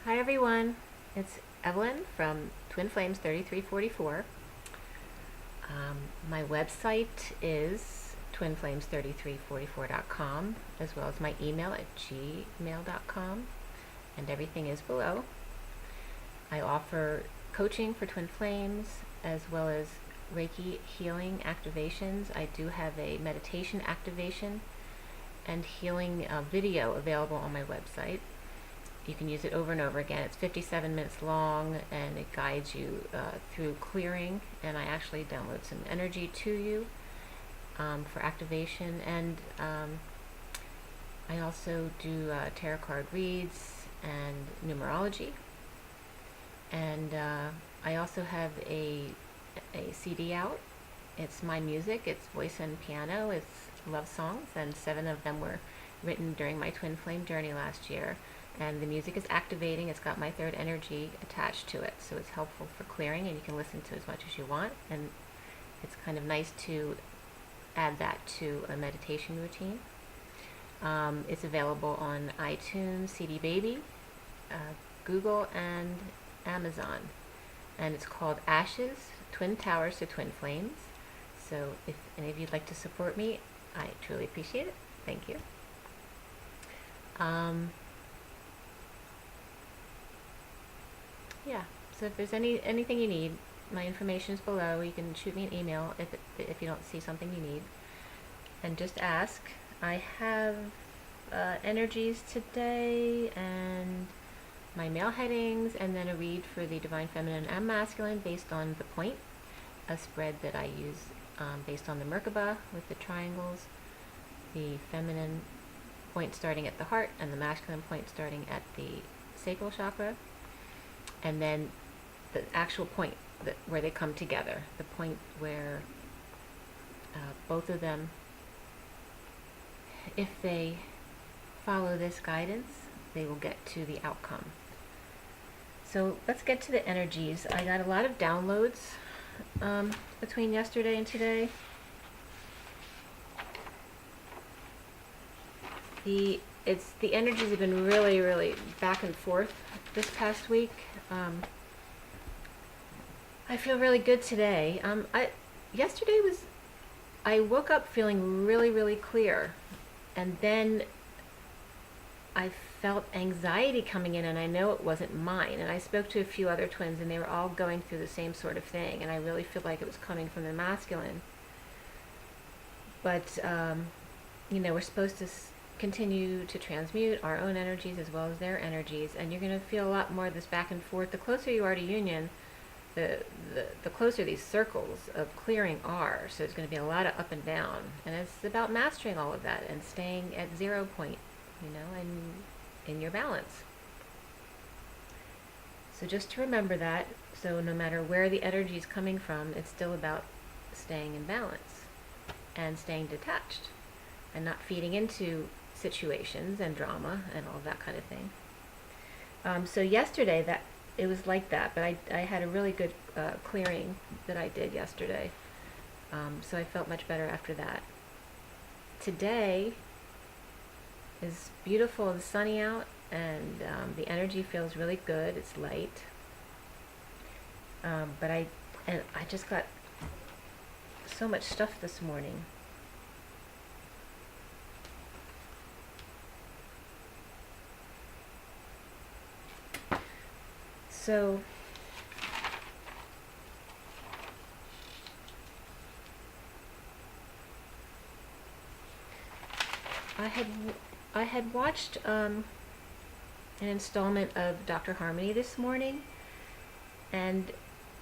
Hi everyone, it's Evelyn from Twin Flames 3344. My website is twinflames3344.com, as well as my email at gmail.com, and everything is below. I offer coaching for Twin Flames as well as Reiki healing activations. I do have a meditation activation and healing video available on my website. You can use it over and over again. It's 57 minutes long and it guides you through clearing, and I actually download some energy to you for activation, and I also do tarot card reads and numerology, and I also have a CD out. It's my music, it's voice and piano, it's love songs, and 7 of them were written during my twin flame journey last year. And the music is activating. It's got my third energy attached to it, so it's helpful for clearing, and you can listen to as much as you want, and it's kind of nice to add that to a meditation routine. It's available on iTunes, CD Baby, Google, and Amazon, and it's called Ashes, Twin Towers to Twin Flames. So if any of you'd like to support me, I truly appreciate it. Thank you. Yeah, so if there's anything you need, my information is below. You can shoot me an email if you don't see something you need, and just ask. I have energies today, and my male headings, and then a read for the Divine Feminine and Masculine based on the point, a spread that I use based on the Merkaba with the triangles, the feminine point starting at the heart, and the masculine point starting at the sacral chakra. And then the actual point where they come together, the point where both of them, if they follow this guidance, they will get to the outcome. So let's get to the energies. I got a lot of downloads between yesterday and today. The energies have been really back and forth this past week. I feel really good today. Yesterday I woke up feeling really clear, and then I felt anxiety coming in, and I know it wasn't mine. And I spoke to a few other twins, and they were all going through the same sort of thing, and I really feel like it was coming from the masculine. But we're supposed to continue to transmute our own energies as well as their energies, and you're going to feel a lot more of this back and forth. The closer you are to union, the closer these circles of clearing are. So there's going to be a lot of up and down, and it's about mastering all of that and staying at 0 point, and in your balance. So just to remember that, so no matter where the energy is coming from, it's still about staying in balance and staying detached and not feeding into situations and drama and all that kind of thing. So yesterday it was like that, but I had a really good clearing that I did yesterday. So I felt much better after that. Today is beautiful and sunny out, and the energy feels really good. It's light. But I just got so much stuff this morning. So I had watched an installment of Dr. Harmony this morning, and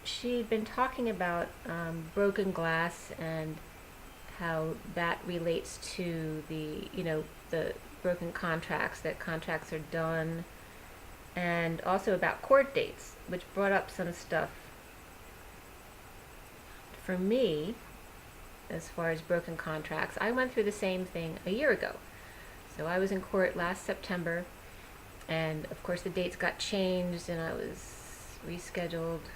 she'd been talking about broken glass and how that relates to the broken contracts, that contracts are done, and also about court dates, which brought up some stuff for me as far as broken contracts. I went through the same thing a year ago. So I was in court last September, and of course the dates got changed, and I was rescheduled.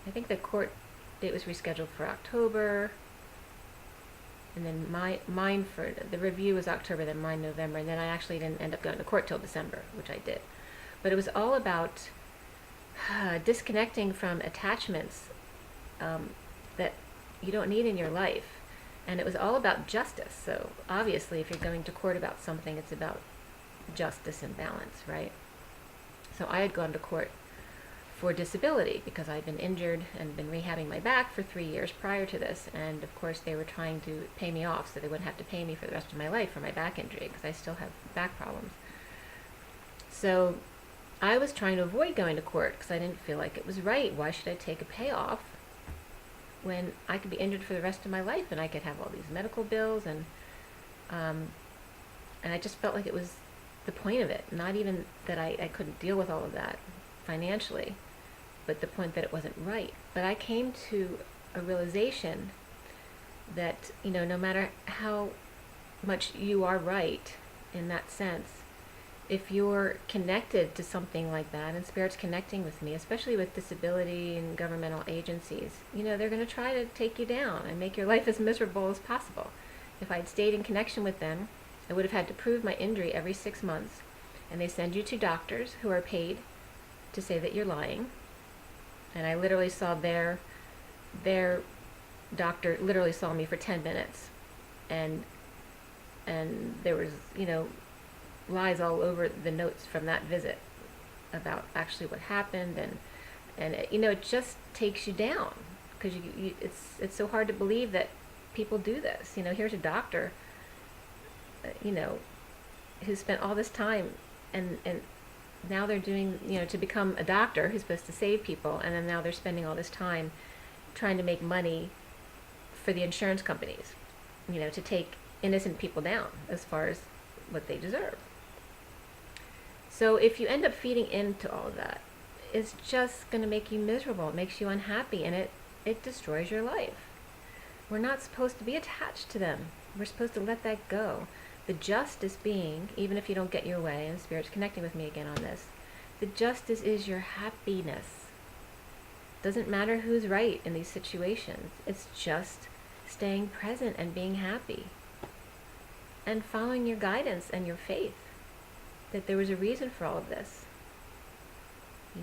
I think the court date was rescheduled for October, and then mine for the review was October, then mine November, and then I actually didn't end up going to court till December, which I did. But it was all about disconnecting from attachments that you don't need in your life. And it was all about justice. So obviously, if you're going to court about something, it's about justice and balance, right? So I had gone to court for disability because I'd been injured and been rehabbing my back for 3 years prior to this. And of course, they were trying to pay me off so they wouldn't have to pay me for the rest of my life for my back injury because I still have back problems. So I was trying to avoid going to court because I didn't feel like it was right. Why should I take a payoff when I could be injured for the rest of my life and I could have all these medical bills and I just felt like it was the point of it. Not even that I couldn't deal with all of that financially, but the point that it wasn't right. But I came to a realization that, no matter how much you are right in that sense, if you're connected to something like that, and Spirit's connecting with me, especially with disability and governmental agencies, they're going to try to take you down and make your life as miserable as possible. If I'd stayed in connection with them, I would have had to prove my injury every 6 months, and they send you to doctors who are paid to say that you're lying. And I literally saw their doctor literally saw me for 10 minutes, and there was, lies all over the notes from that visit about actually what happened, and it just takes you down because it's so hard to believe that people do this. Here's a doctor, who spent all this time and now they're doing, to become a doctor who's supposed to save people, and then now they're spending all this time trying to make money for the insurance companies, to take innocent people down as far as what they deserve. So if you end up feeding into all of that, it's just going to make you miserable. It makes you unhappy, and it destroys your life. We're not supposed to be attached to them. We're supposed to let that go. The justice being, even if you don't get your way, and Spirit's connecting with me again on this, the justice is your happiness. Doesn't matter who's right in these situations. It's just staying present and being happy. And following your guidance and your faith that there was a reason for all of this.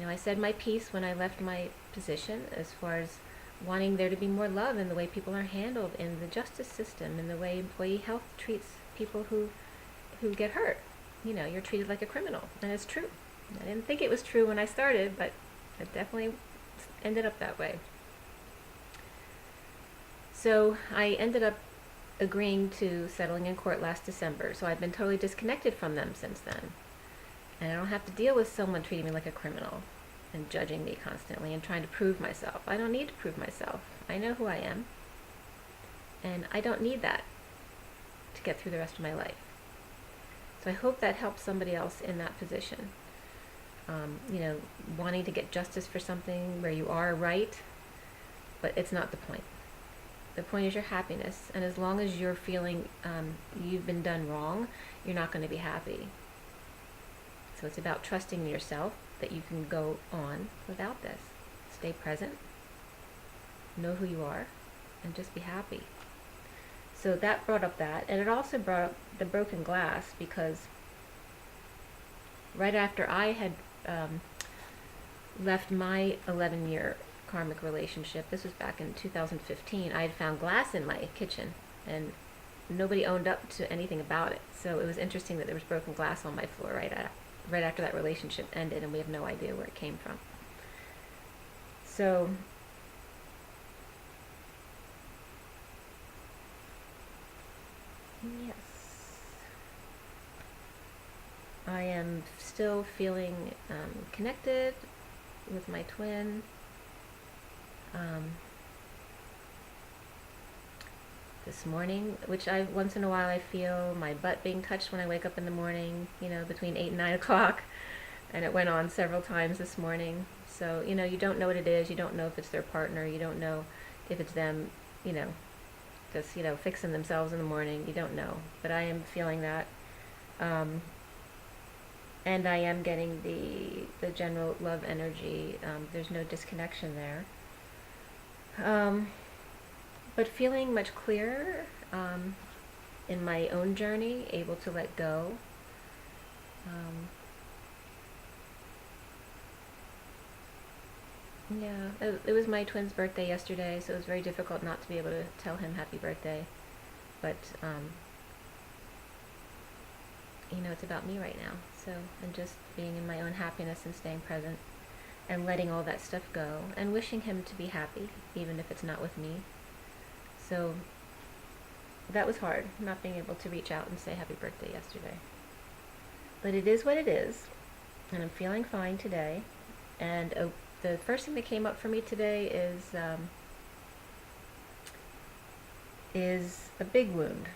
I said my piece when I left my position as far as wanting there to be more love in the way people are handled in the justice system, in the way employee health treats people who get hurt. You're treated like a criminal, and it's true. I didn't think it was true when I started, but it definitely ended up that way. So I ended up agreeing to settling in court last December, so I've been totally disconnected from them since then. And I don't have to deal with someone treating me like a criminal and judging me constantly and trying to prove myself. I don't need to prove myself. I know who I am, and I don't need that to get through the rest of my life. So I hope that helps somebody else in that position. Wanting to get justice for something where you are right, but it's not the point. The point is your happiness, and as long as you're feeling you've been done wrong, you're not going to be happy. So it's about trusting in yourself that you can go on without this. Stay present, know who you are, and just be happy. So that brought up that, and it also brought up the broken glass, because right after I had left my 11-year karmic relationship, this was back in 2015, I had found glass in my kitchen, and nobody owned up to anything about it. So it was interesting that there was broken glass on my floor right after that relationship ended, and we have no idea where it came from. So yes, I am still feeling connected with my twin. This morning, which once in a while I feel my butt being touched when I wake up in the morning, between 8 and 9 o'clock, and it went on several times this morning. So, you don't know what it is, you don't know if it's their partner, you don't know if it's them, just, fixing themselves in the morning, you don't know. But I am feeling that, and I am getting the general love energy. There's no disconnection there. But feeling much clearer in my own journey, able to let go. Yeah, it was my twin's birthday yesterday, so it was very difficult not to be able to tell him happy birthday. But, it's about me right now. So, and just being in my own happiness and staying present and letting all that stuff go and wishing him to be happy, even if it's not with me. So, that was hard, not being able to reach out and say happy birthday yesterday. But it is what it is, and I'm feeling fine today. And the first thing that came up for me today is a big wound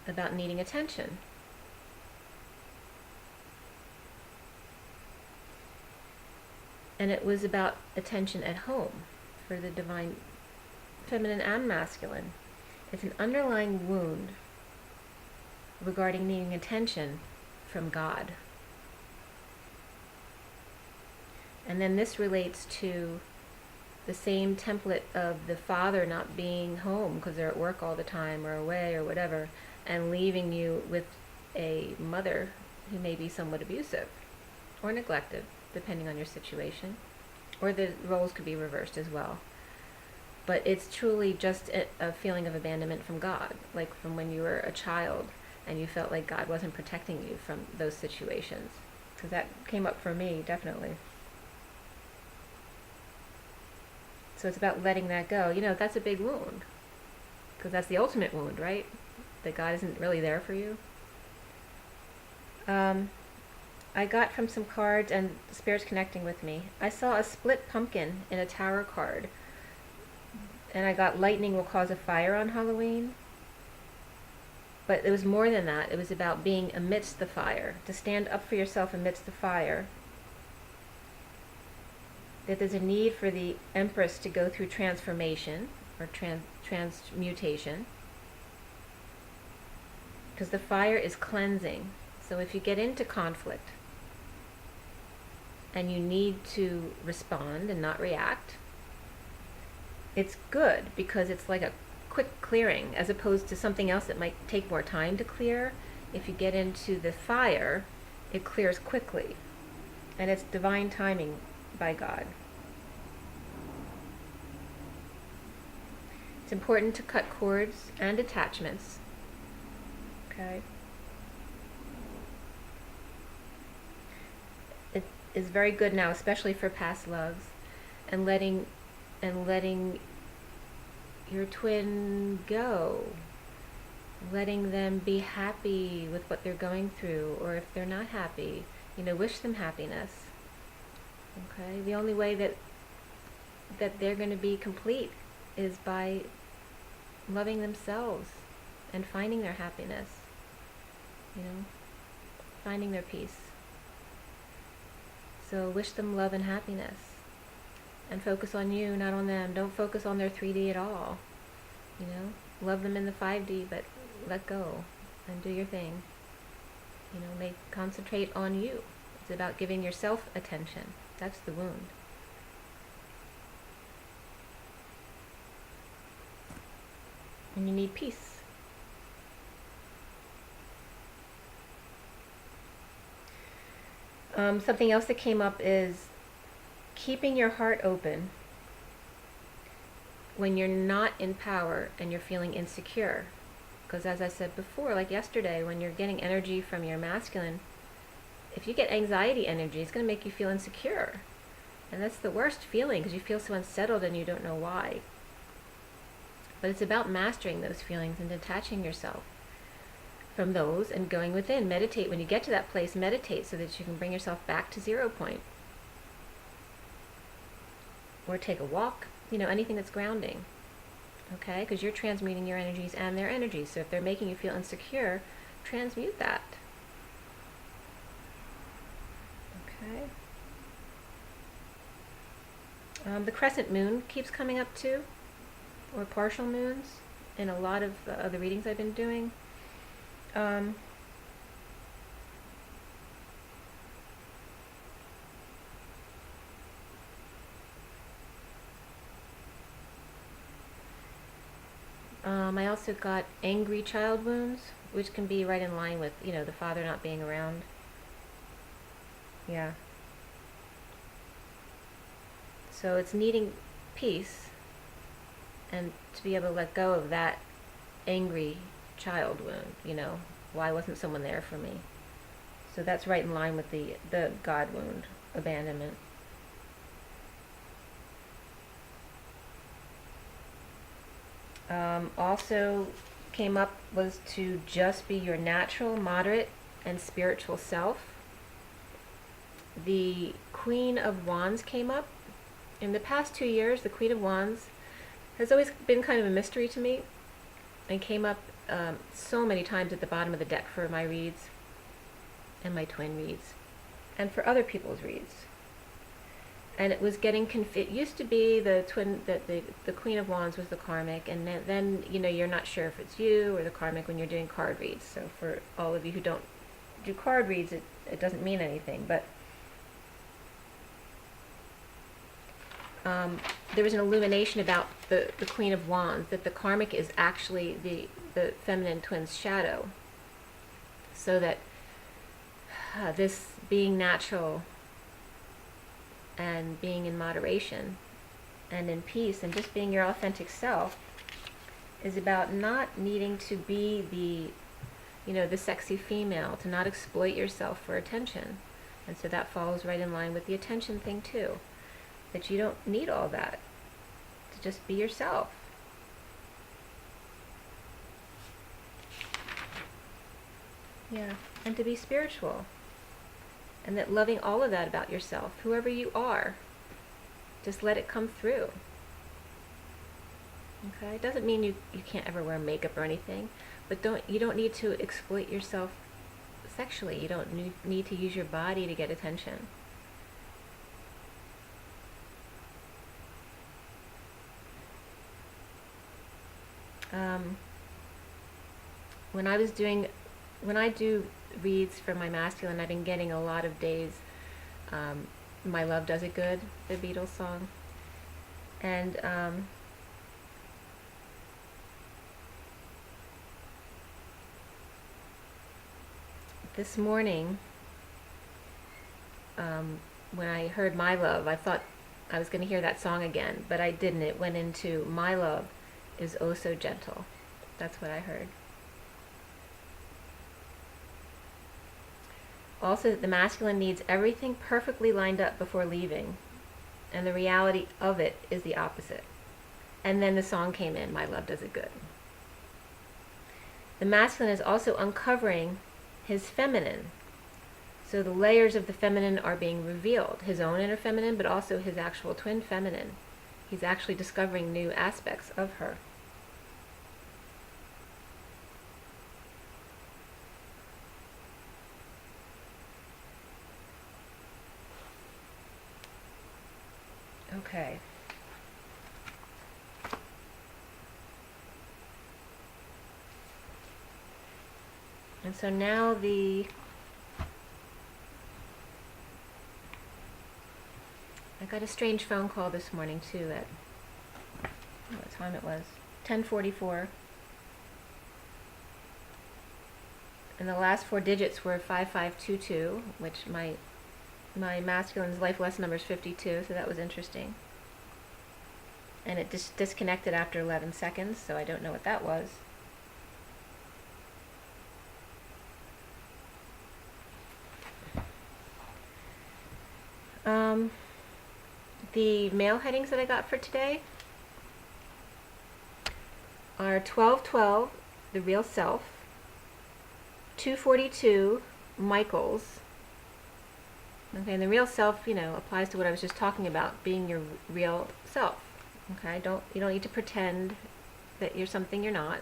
about needing attention. And it was about attention at home for the divine feminine and masculine. It's an underlying wound regarding needing attention from God. And then this relates to the same template of the father not being home because they're at work all the time or away or whatever, and leaving you with a mother who may be somewhat abusive or neglective, depending on your situation. Or the roles could be reversed as well. But it's truly just a feeling of abandonment from God, like from when you were a child and you felt like God wasn't protecting you from those situations. Because that came up for me, definitely. So it's about letting that go. That's a big wound. Because that's the ultimate wound, right? That God isn't really there for you. I got from some cards and spirits connecting with me. I saw a split pumpkin in a tarot card. And I got lightning will cause a fire on Halloween. But it was more than that. It was about being amidst the fire, to stand up for yourself amidst the fire. That there's a need for the Empress to go through transformation or transmutation. Because the fire is cleansing. So if you get into conflict and you need to respond and not react, it's good because it's like a quick clearing as opposed to something else that might take more time to clear. If you get into the fire, it clears quickly. And it's divine timing by God. It's important to cut cords and attachments. Okay? It is very good now, especially for past loves, and letting your twin go, letting them be happy with what they're going through, or if they're not happy, wish them happiness. Okay? The only way that they're going to be complete is by loving themselves and finding their happiness, finding their peace. So wish them love and happiness. And focus on you, not on them. Don't focus on their 3D at all. Love them in the 5D, but let go and do your thing. Concentrate on you. It's about giving yourself attention. That's the wound. And you need peace. Something else that came up is keeping your heart open when you're not in power and you're feeling insecure. Because as I said before, like yesterday, when you're getting energy from your masculine, if you get anxiety energy, it's going to make you feel insecure. And that's the worst feeling because you feel so unsettled and you don't know why. But it's about mastering those feelings and detaching yourself from those and going within. Meditate. When you get to that place, meditate so that you can bring yourself back to 0 point. Or take a walk, anything that's grounding. Okay? Because you're transmuting your energies and their energies. So if they're making you feel insecure, transmute that. Okay? The crescent moon keeps coming up too, or partial moons, in a lot of the readings I've been doing. I also got angry child wounds, which can be right in line with, the father not being around. Yeah. So it's needing peace and to be able to let go of that angry child wound, why wasn't someone there for me? So that's right in line with the God wound, abandonment. Also came up was to just be your natural, moderate, and spiritual self. The Queen of Wands came up. In the past 2 years, the Queen of Wands has always been kind of a mystery to me and came up so many times at the bottom of the deck for my reads and my twin reads and for other people's reads. And it was getting it used to be the Queen of Wands was the karmic, and then you're not sure if it's you or the karmic when you're doing card reads. So for all of you who don't do card reads, it doesn't mean anything, but there was an illumination about the Queen of Wands, that the karmic is actually the feminine twin's shadow. So that this being natural and being in moderation and in peace and just being your authentic self is about not needing to be the sexy female, to not exploit yourself for attention. And so that falls right in line with the attention thing too. That you don't need all that, to just be yourself. Yeah, and to be spiritual. And that loving all of that about yourself, whoever you are, just let it come through. Okay, it doesn't mean you can't ever wear makeup or anything, but you don't need to exploit yourself sexually. You don't need to use your body to get attention. When I do reads for my masculine, I've been getting a lot of days, My Love Does It Good, the Beatles song. And this morning, when I heard My Love, I thought I was going to hear that song again, but I didn't. It went into My Love is Oh So Gentle. That's what I heard. Also, the masculine needs everything perfectly lined up before leaving, and the reality of it is the opposite. And then the song came in, My Love Does It Good. The masculine is also uncovering his feminine. So the layers of the feminine are being revealed, his own inner feminine, but also his actual twin feminine. He's actually discovering new aspects of her. Okay. And so now I got a strange phone call this morning too at, what time it was, 10:44. And the last 4 digits were 5522, which my masculine's life lesson number is 52, so that was interesting. And it disconnected after 11 seconds, so I don't know what that was. The mail headings that I got for today are 1212, the real self, 242, Michael's. Okay, and the real self, applies to what I was just talking about, being your real self. Okay, you don't need to pretend that you're something you're not.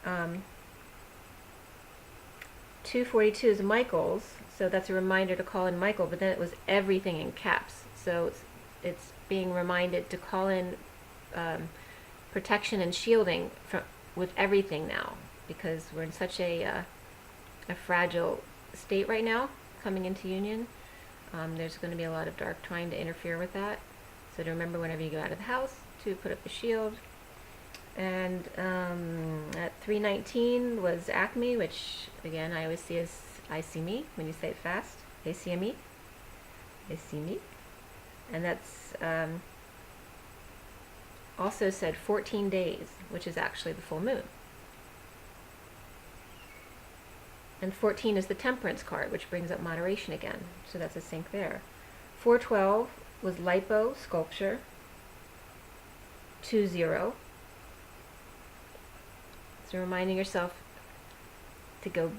242 is Michael's, so that's a reminder to call in Michael, but then it was everything in caps. So it's being reminded to call in protection and shielding with everything now, because we're in such a fragile state right now, coming into union. There's going to be a lot of dark trying to interfere with that. So to remember whenever you go out of the house to put up a shield. And at 319 was Acme, which again I always see as I see me when you say it fast. They see me. They see me. And that's also said 14 days, which is actually the full moon. And 14 is the temperance card, which brings up moderation again. So that's a sync there. 412 was lipo, sculpture. 20. So reminding yourself to go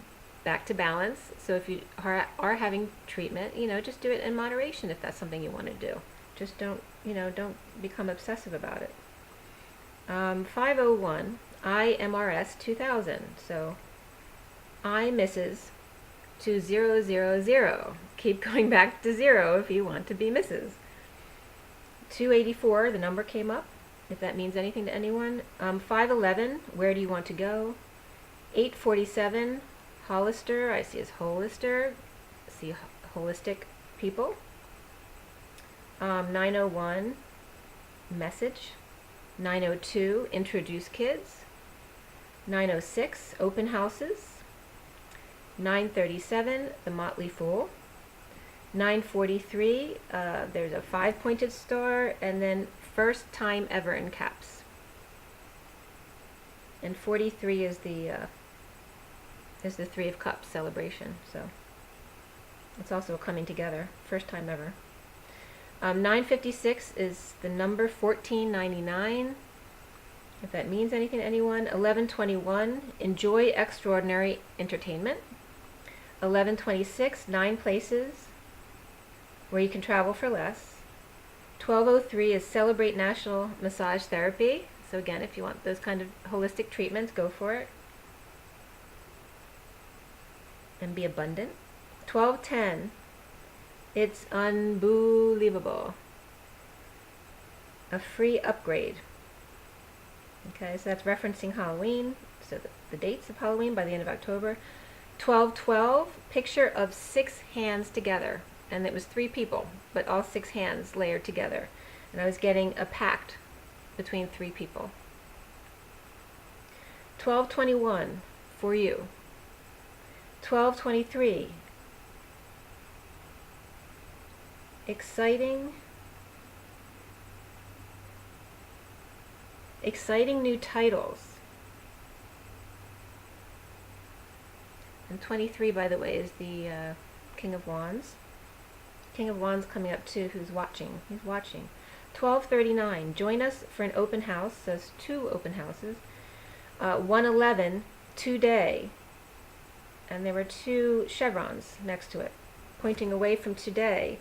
back to balance. So if you are having treatment, just do it in moderation if that's something you want to do. Just don't become obsessive about it. 501, IMRS 2000. So I Mrs. to 000. Keep going back to 0 if you want to be Mrs. 284, the number came up, if that means anything to anyone. 511, where do you want to go? 847, Hollister, I see as Holister, see holistic people. 901, message. 902, introduce kids. 906, open houses. 937, the Motley Fool. 943, there's a 5-pointed star, and then first time ever in caps. And 43 is the 3 of Cups celebration, so it's also a coming together, first time ever. 956 is the number 1499, if that means anything to anyone. 1121, enjoy extraordinary entertainment. 1126, 9 places where you can travel for less. 1203 is celebrate National Massage Therapy. So again, if you want those kind of holistic treatments, go for it. And be abundant. 1210, it's unbelievable. A free upgrade. Okay, so that's referencing Halloween. So the dates of Halloween by the end of October. 1212, picture of 6 hands together. And it was 3 people, but all 6 hands layered together. And I was getting a pact between 3 people. 1221, for you. 1223, exciting new titles. And 23, by the way, is the King of Wands. King of Wands coming up too, who's watching. He's watching. 1239, join us for an open house. So it's 2 open houses. 111, today. And there were 2 chevrons next to it, pointing away from today.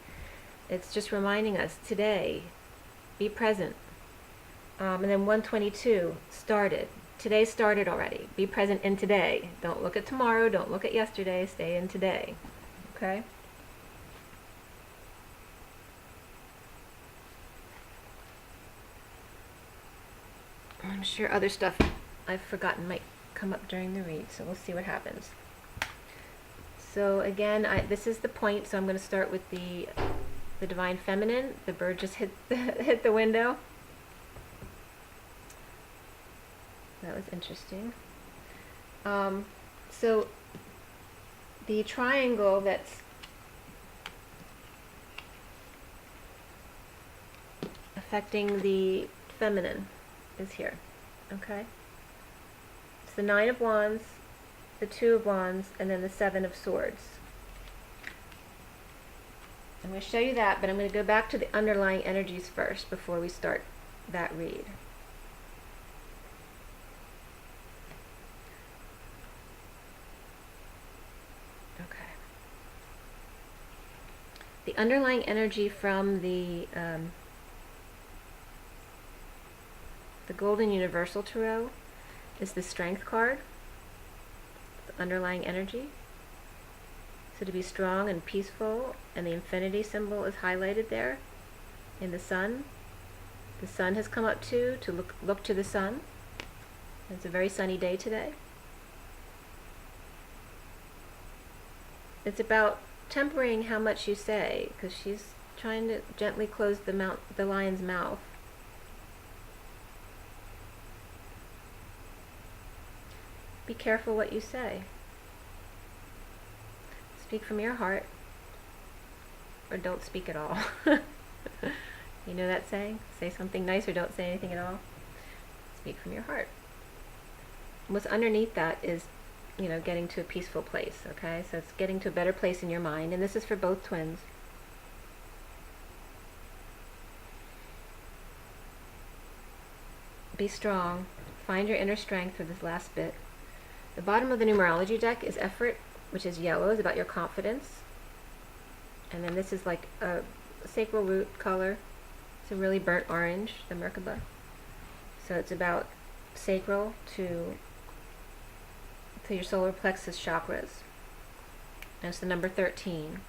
It's just reminding us, today, be present. And then 122, started. Today started already. Be present in today. Don't look at tomorrow, don't look at yesterday, stay in today. Okay? I'm sure other stuff I've forgotten might come up during the read, so we'll see what happens. So again, this is the point, so I'm going to start with the Divine Feminine. The bird just hit the window. That was interesting. So the triangle that's affecting the feminine is here. Okay? It's the 9 of Wands, the 2 of Wands, and then the 7 of Swords. I'm going to show you that, but I'm going to go back to the underlying energies first before we start that read. Okay. The underlying energy from the Golden Universal Tarot is the Strength card, the underlying energy. So to be strong and peaceful, and the infinity symbol is highlighted there in the sun. The sun has come up too, to look to the sun. It's a very sunny day today. It's about tempering how much you say, because she's trying to gently close the lion's mouth. Be careful what you say. Speak from your heart, or don't speak at all. You know that saying? Say something nice or don't say anything at all. Speak from your heart. What's underneath that is, getting to a peaceful place, okay? So it's getting to a better place in your mind, and this is for both twins. Be strong. Find your inner strength for this last bit. The bottom of the numerology deck is effort, which is yellow, is about your confidence. And then this is like a sacral root color. It's a really burnt orange, the Merkaba. So it's about sacral to your solar plexus chakras. And it's the number 13.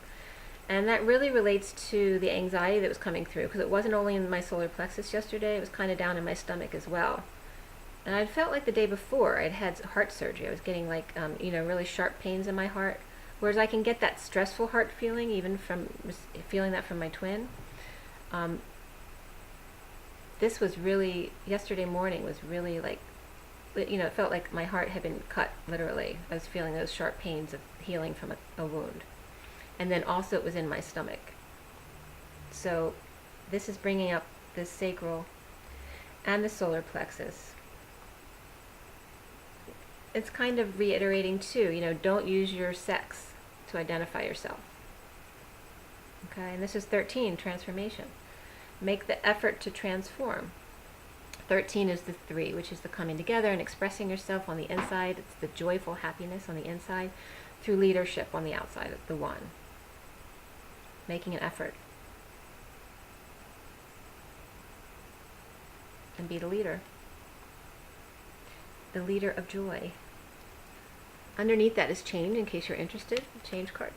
And that really relates to the anxiety that was coming through, because it wasn't only in my solar plexus yesterday, it was kind of down in my stomach as well. And I felt like the day before I'd had heart surgery. I was getting like, really sharp pains in my heart. Whereas I can get that stressful heart feeling even from feeling that from my twin. This was really, yesterday morning was really like, it felt like my heart had been cut, literally. I was feeling those sharp pains of healing from a wound. And then also it was in my stomach. So this is bringing up the sacral and the solar plexus. It's kind of reiterating too, don't use your sex to identify yourself. Okay, and this is 13, transformation. Make the effort to transform. 13 is the 3, which is the coming together and expressing yourself on the inside. It's the joyful happiness on the inside through leadership on the outside, the 1. Making an effort. And be the leader. The leader of joy. Underneath that is change, in case you're interested. Change card.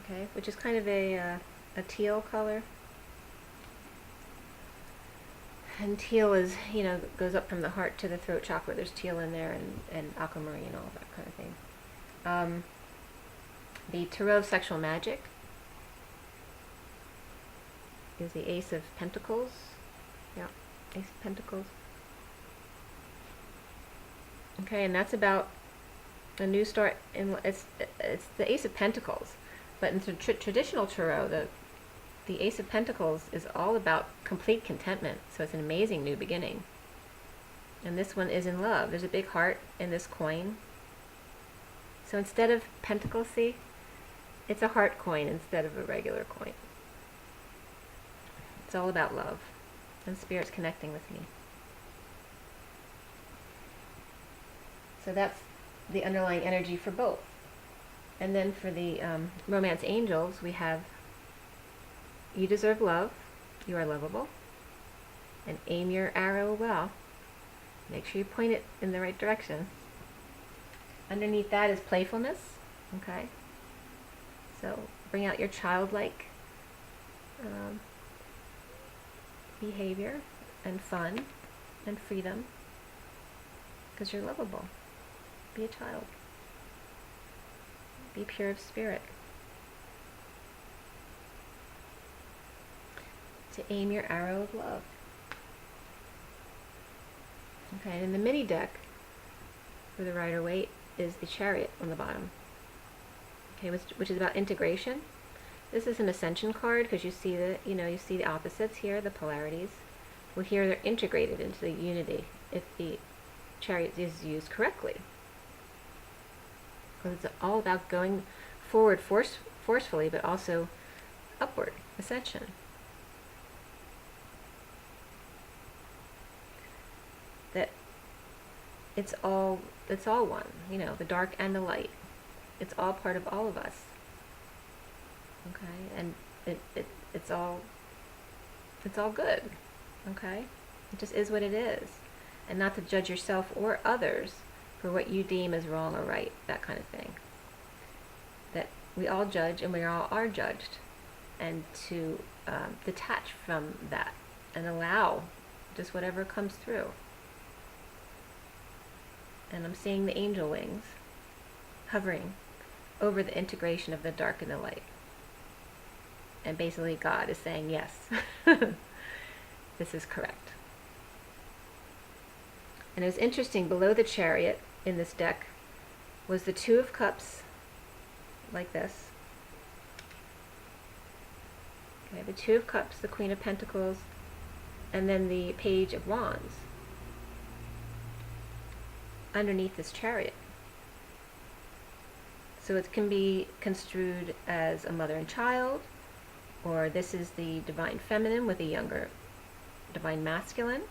Okay, which is kind of a teal color. And teal is, goes up from the heart to the throat chakra. There's teal in there and aquamarine, all that kind of thing. The Tarot of Sexual Magic is the Ace of Pentacles. Yeah, Ace of Pentacles. Okay, and that's about a new start. It's the Ace of Pentacles, but in traditional tarot, the Ace of Pentacles is all about complete contentment. So it's an amazing new beginning. And this one is in love. There's a big heart in this coin. So instead of pentacles, see, it's a heart coin instead of a regular coin. It's all about love, and Spirit's connecting with me. So that's the underlying energy for both. And then for the romance angels, we have, you deserve love, you are lovable, and aim your arrow well. Make sure you point it in the right direction. Underneath that is playfulness, okay? So bring out your childlike behavior and fun and freedom, because you're lovable. Be a child. Be pure of spirit. To aim your arrow of love. Okay, and in the mini deck for the Rider-Waite is the Chariot on the bottom. Okay, which is about integration. This is an ascension card because you see you see the opposites here, the polarities. Well, here they're integrated into the unity if the Chariot is used correctly. Because it's all about going forward forcefully, but also upward, ascension. That it's all one, the dark and the light. It's all part of all of us. Okay, and it's all good. Okay, it just is what it is, and not to judge yourself or others for what you deem as wrong or right, that kind of thing. That we all judge and we all are judged, and to detach from that and allow just whatever comes through. And I'm seeing the angel wings hovering over the integration of the dark and the light. And basically God is saying, yes, this is correct. And it was interesting, below the Chariot in this deck was the Two of Cups, like this. Okay, the Two of Cups, the Queen of Pentacles, and then the Page of Wands underneath this Chariot. So it can be construed as a mother and child, or this is the Divine Feminine with a younger Divine Masculine.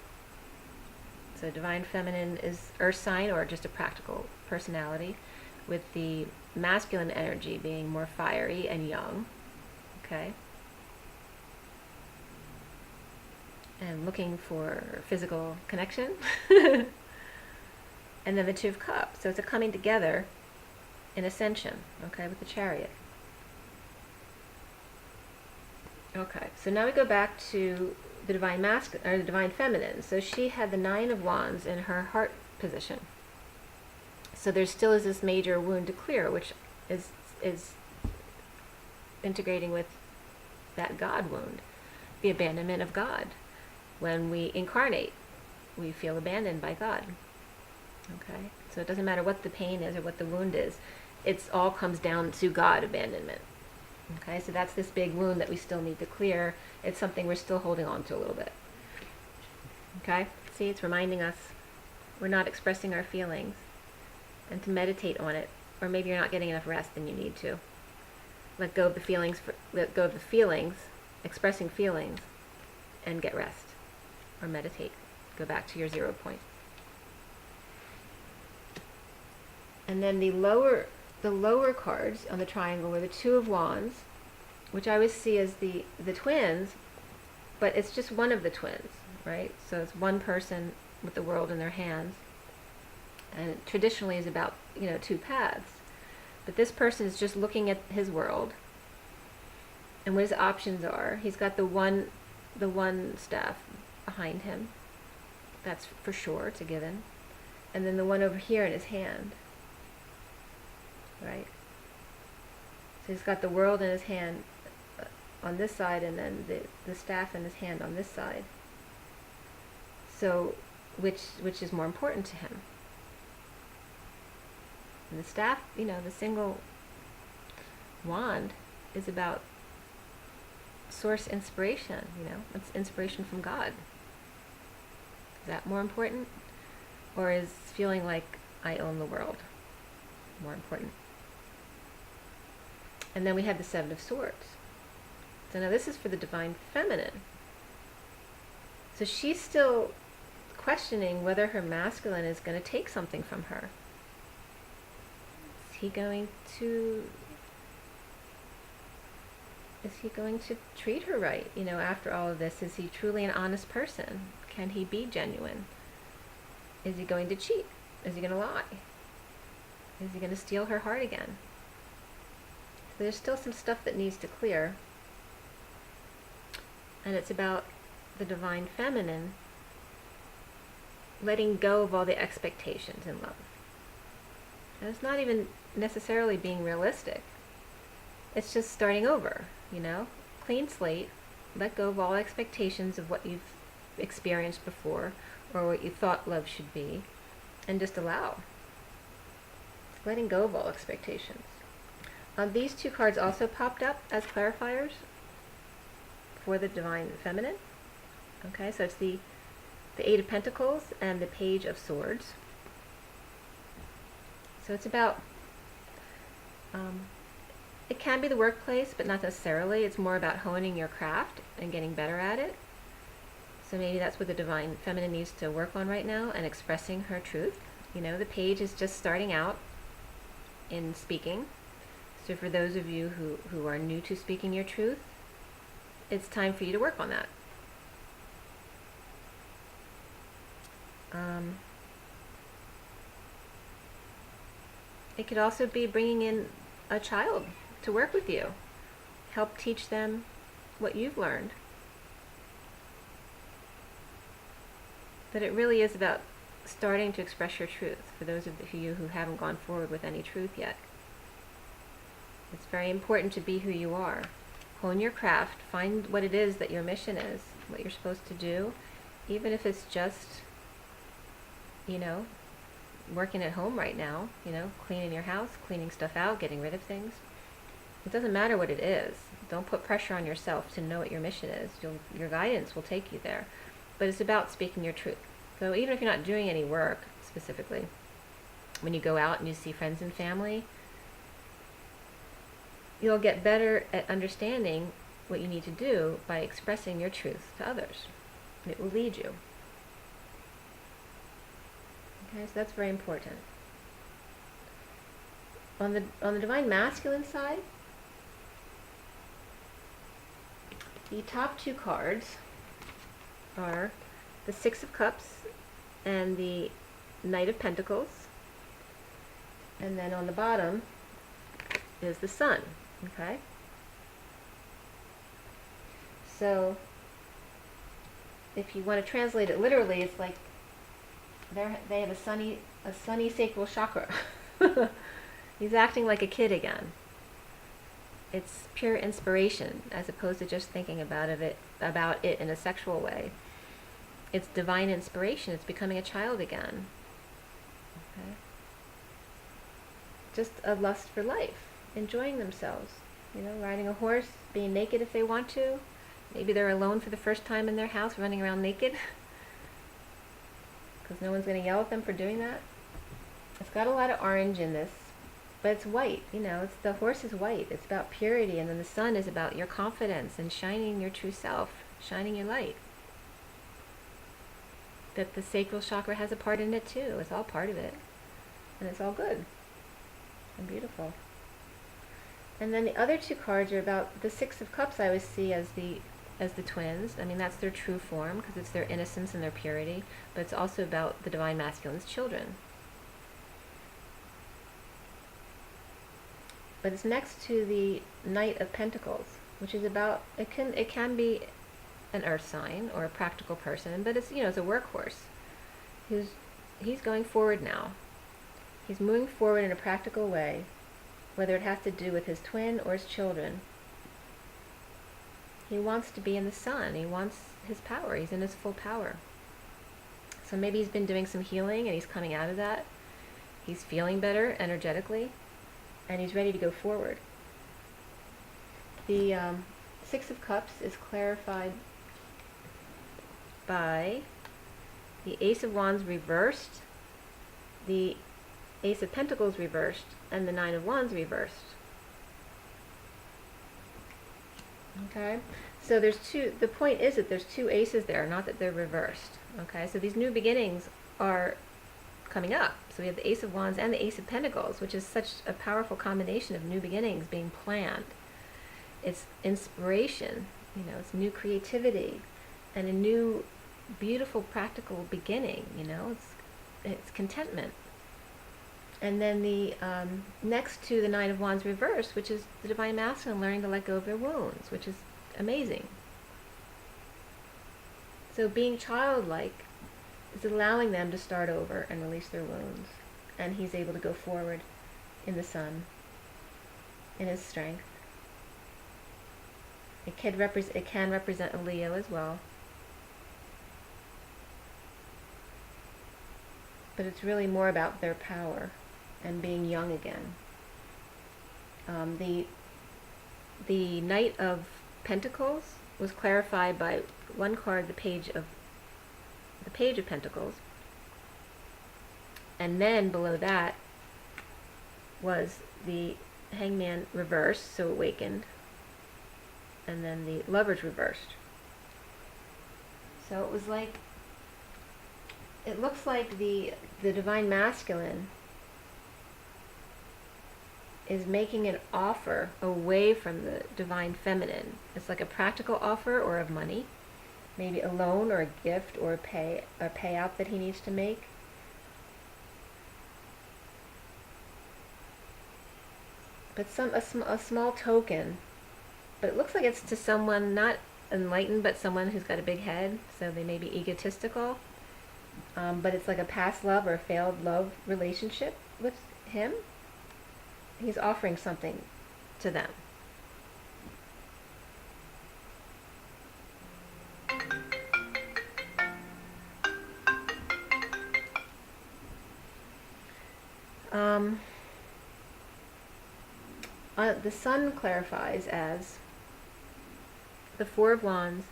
So Divine Feminine is Earth sign, or just a practical personality, with the masculine energy being more fiery and young. Okay. And looking for physical connection. And then the Two of Cups. So it's a coming together in ascension, okay, with the Chariot. Okay, so now we go back to the Divine Masculine, or the Divine Feminine. So she had the Nine of Wands in her heart position. So there still is this major wound to clear, which is integrating with that God wound, the abandonment of God. When we incarnate, we feel abandoned by God. Okay, so it doesn't matter what the pain is or what the wound is. It's all comes down to God abandonment. Okay, so that's this big wound that we still need to clear. It's something we're still holding on to a little bit. Okay, see, it's reminding us we're not expressing our feelings, and to meditate on it. Or maybe you're not getting enough rest and you need to. Let go of the feelings, expressing feelings, and get rest. Or meditate. Go back to your 0 point. And then the lower cards on the triangle were the Two of Wands, which I always see as the twins, but it's just one of the twins, right? So it's one person with the world in their hands. And it traditionally is about, two paths. But this person is just looking at his world and what his options are. He's got the one staff behind him. That's for sure, it's a given. And then the one over here in his hand. Right? So he's got the world in his hand on this side, and then the staff in his hand on this side. So which is more important to him? And the staff, the single wand is about source inspiration, it's inspiration from God. Is that more important? Or is feeling like I own the world more important? And then we have the Seven of Swords. So now this is for the Divine Feminine. So she's still questioning whether her masculine is going to take something from her. Is he going to treat her right? After all of this, is he truly an honest person? Can he be genuine? Is he going to cheat? Is he going to lie? Is he going to steal her heart again? So there's still some stuff that needs to clear. And it's about the Divine Feminine letting go of all the expectations in love. And it's not even necessarily being realistic. It's just starting over, clean slate, let go of all expectations of what you've experienced before or what you thought love should be, and just allow. Letting go of all expectations. These two cards also popped up as clarifiers for the Divine Feminine. Okay, so it's the Eight of Pentacles and the Page of Swords. So it's about, it can be the workplace, but not necessarily. It's more about honing your craft and getting better at it. So maybe that's what the Divine Feminine needs to work on right now, and expressing her truth. The Page is just starting out in speaking. So for those of you who are new to speaking your truth, it's time for you to work on that. It could also be bringing in a child to work with you. Help teach them what you've learned. But it really is about starting to express your truth for those of you who haven't gone forward with any truth yet. It's very important to be who you are. Hone your craft. Find what it is that your mission is, what you're supposed to do, even if it's just, working at home right now, cleaning your house, cleaning stuff out, getting rid of things. It doesn't matter what it is, Don't put pressure on yourself to know what your mission is. Your guidance will take you there. But it's about speaking your truth. So even if you're not doing any work specifically, when you go out and you see friends and family, you'll get better at understanding what you need to do by expressing your truth to others. It will lead you. Okay, so that's very important. On the divine masculine side, the top two cards are the Six of Cups and the Knight of Pentacles. And then on the bottom is the Sun. Okay? So if you want to translate it literally, it's like they have a sunny sacral chakra. He's acting like a kid again. It's pure inspiration, as opposed to just thinking about it in a sexual way. It's divine inspiration. It's becoming a child again. Okay? Just a lust for life, enjoying themselves. You know, riding a horse, being naked if they want to. Maybe they're alone for the first time in their house, running around naked, because no one's going to yell at them for doing that. It's got a lot of orange in this, but it's white. You know, the horse is white. It's about purity, and then the sun is about your confidence and shining your true self, shining your light. That the sacral chakra has a part in it too. It's all part of it, and it's all good and beautiful. And then the other two cards are about the Six of Cups. I always see as the twins. I mean, that's their true form, because it's their innocence and their purity, but it's also about the divine masculine's children. But it's next to the Knight of Pentacles, which is about, it can be an earth sign or a practical person, but it's, you know, it's a workhorse. He's going forward now. He's moving forward in a practical way, whether it has to do with his twin or his children. He wants to be in the sun. He wants his power. He's in his full power. So maybe he's been doing some healing and he's coming out of that. He's feeling better energetically, and he's ready to go forward. The Six of Cups is clarified by the Ace of Wands reversed, the Ace of Pentacles reversed, and the Nine of Wands reversed. Okay, so the point is that there's two aces there, not that they're reversed. Okay, so these new beginnings are coming up. So we have the Ace of Wands and the Ace of Pentacles, which is such a powerful combination of new beginnings being planned. It's inspiration, you know, it's new creativity and a new beautiful practical beginning, you know, it's contentment. And then the next to the Nine of Wands reversed, which is the divine masculine learning to let go of their wounds, which is amazing. So being childlike is allowing them to start over and release their wounds, and he's able to go forward in the sun, in his strength. It can represent a Leo as well, but it's really more about their power and being young again. The Knight of Pentacles was clarified by one card, the Page of Pentacles, and then below that was the Hangman reversed, so awakened, and then the Lovers reversed. So it was like, it looks like the divine masculine is making an offer away from the divine feminine. It's like a practical offer, or of money, maybe a loan or a gift or a payout that he needs to make. But a small token, but it looks like it's to someone not enlightened, but someone who's got a big head, so they may be egotistical. But it's like a past love or a failed love relationship with him. He's offering something to them. The sun clarifies as the Four of Wands,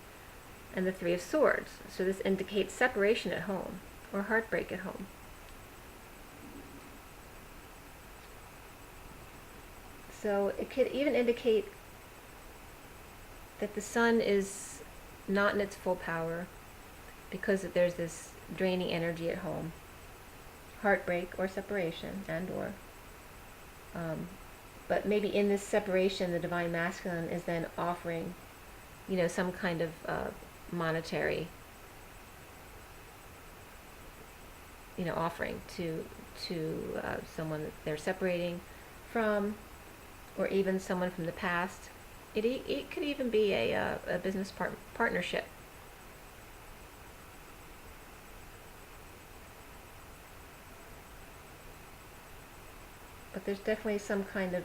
and the Three of Swords. So this indicates separation at home or heartbreak at home. So it could even indicate that the sun is not in its full power because there's this draining energy at home, heartbreak or separation, and or but maybe in this separation the divine masculine is then offering, you know, some kind of monetary, you know, offering to someone that they're separating from, or even someone from the past. It could even be a business partnership. But there's definitely some kind of,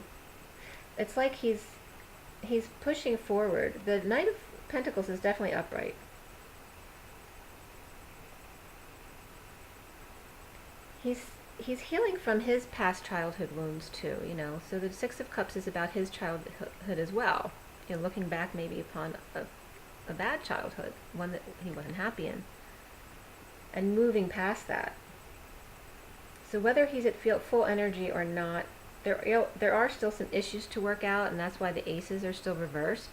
it's like he's pushing forward. The Knight of Pentacles is definitely upright. He's healing from his past childhood wounds too, you know. So the Six of Cups is about his childhood as well. You know, looking back maybe upon a bad childhood, one that he wasn't happy in, and moving past that. So whether he's at full energy or not, there are still some issues to work out, and that's why the aces are still reversed.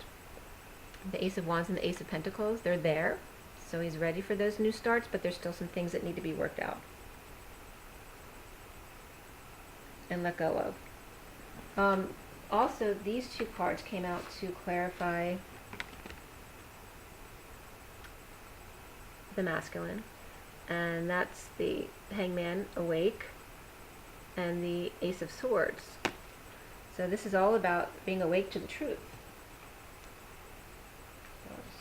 The Ace of Wands and the Ace of Pentacles, they're there. So he's ready for those new starts, but there's still some things that need to be worked out and let go of. Also, these two cards came out to clarify the masculine, and that's the Hangman, awake, and the Ace of Swords. So this is all about being awake to the truth.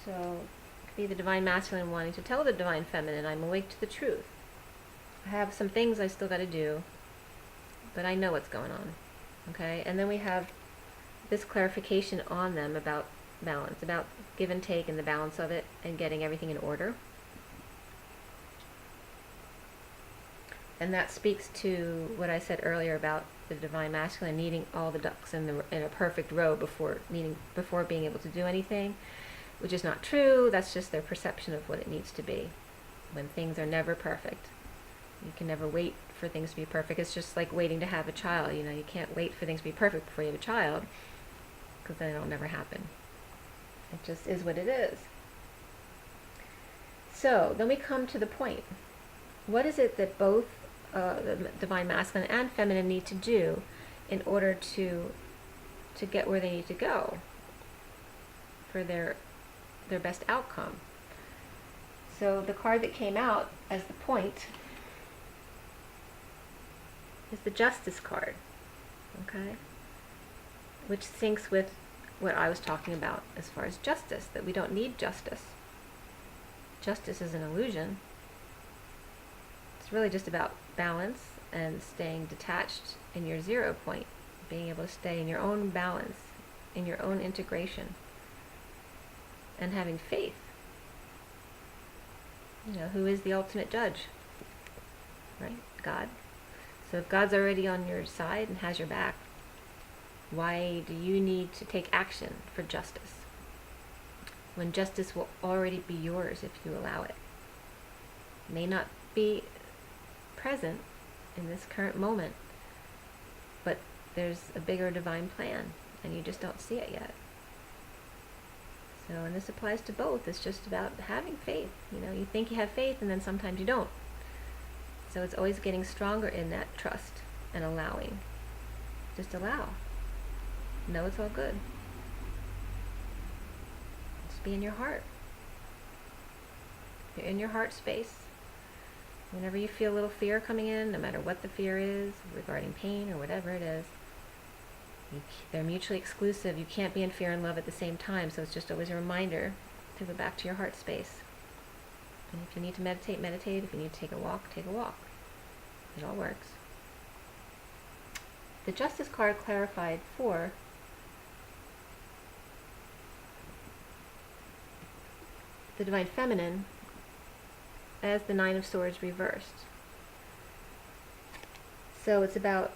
So it could be the divine masculine wanting to tell the divine feminine, I'm awake to the truth. I have some things I still got to do, but I know what's going on. Okay? And then we have this clarification on them about balance, about give and take and the balance of it, and getting everything in order. And that speaks to what I said earlier about the divine masculine needing all the ducks in a perfect row before being able to do anything, which is not true. That's just their perception of what it needs to be, when things are never perfect. You can never wait for things to be perfect. It's just like waiting to have a child. You know, you can't wait for things to be perfect before you have a child, because then it'll never happen. It just is what it is. So then we come to the point. What is it that both the divine masculine and feminine need to do in order to get where they need to go for their best outcome? So the card that came out as the point is the Justice card, okay? Which syncs with what I was talking about as far as justice, that we don't need justice. Justice is an illusion. It's really just about balance and staying detached in your 0 point, being able to stay in your own balance, in your own integration, and having faith. You know, who is the ultimate judge? Right? God. So if God's already on your side and has your back, why do you need to take action for justice, when justice will already be yours if you allow it? It may not be present in this current moment, but there's a bigger divine plan, and you just don't see it yet. So, and this applies to both. It's just about having faith. You know, you think you have faith, and then sometimes you don't. So it's always getting stronger in that trust and allowing. Just allow. Know it's all good. Just be in your heart. You're in your heart space. Whenever you feel a little fear coming in, no matter what the fear is, regarding pain or whatever it is, they're mutually exclusive. You can't be in fear and love at the same time, so it's just always a reminder to go back to your heart space. And if you need to meditate, meditate. If you need to take a walk, take a walk. It all works. The Justice card clarified for the Divine Feminine as the Nine of Swords reversed. So it's about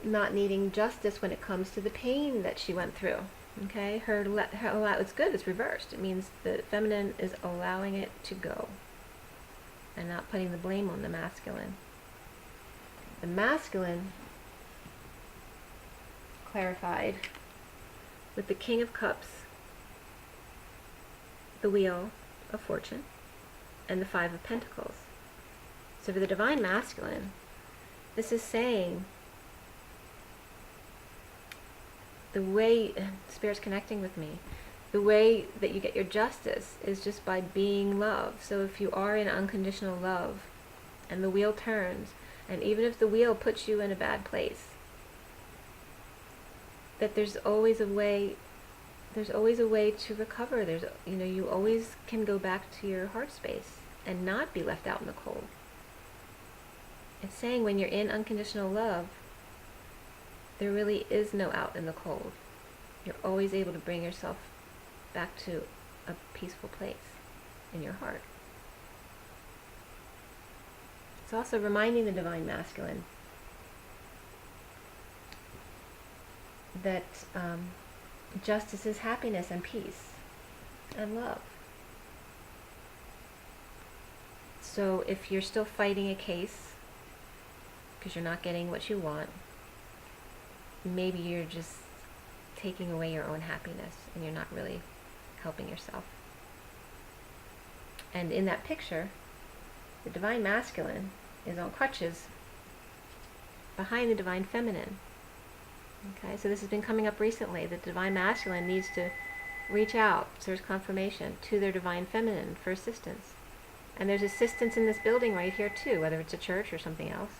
not needing justice when it comes to the pain that she went through. Okay, it's good, it's reversed. It means the feminine is allowing it to go and not putting the blame on the masculine. The masculine, clarified with the King of Cups, the Wheel of Fortune, and the Five of Pentacles. So for the Divine Masculine, this is saying the way, Spirit's connecting with me, the way that you get your justice is just by being love. So if you are in unconditional love and the wheel turns, and even if the wheel puts you in a bad place, that there's always a way to recover. You always can go back to your heart space and not be left out in the cold. It's saying when you're in unconditional love, there really is no out in the cold. You're always able to bring yourself back to a peaceful place in your heart. It's also reminding the Divine Masculine that justice is happiness and peace and love. So if you're still fighting a case because you're not getting what you want, maybe you're just taking away your own happiness and you're not really helping yourself. And in that picture, the Divine Masculine is on crutches behind the Divine Feminine. Okay, so this has been coming up recently. The Divine Masculine needs to reach out, so there's confirmation, to their Divine Feminine for assistance. And there's assistance in this building right here too, whether it's a church or something else.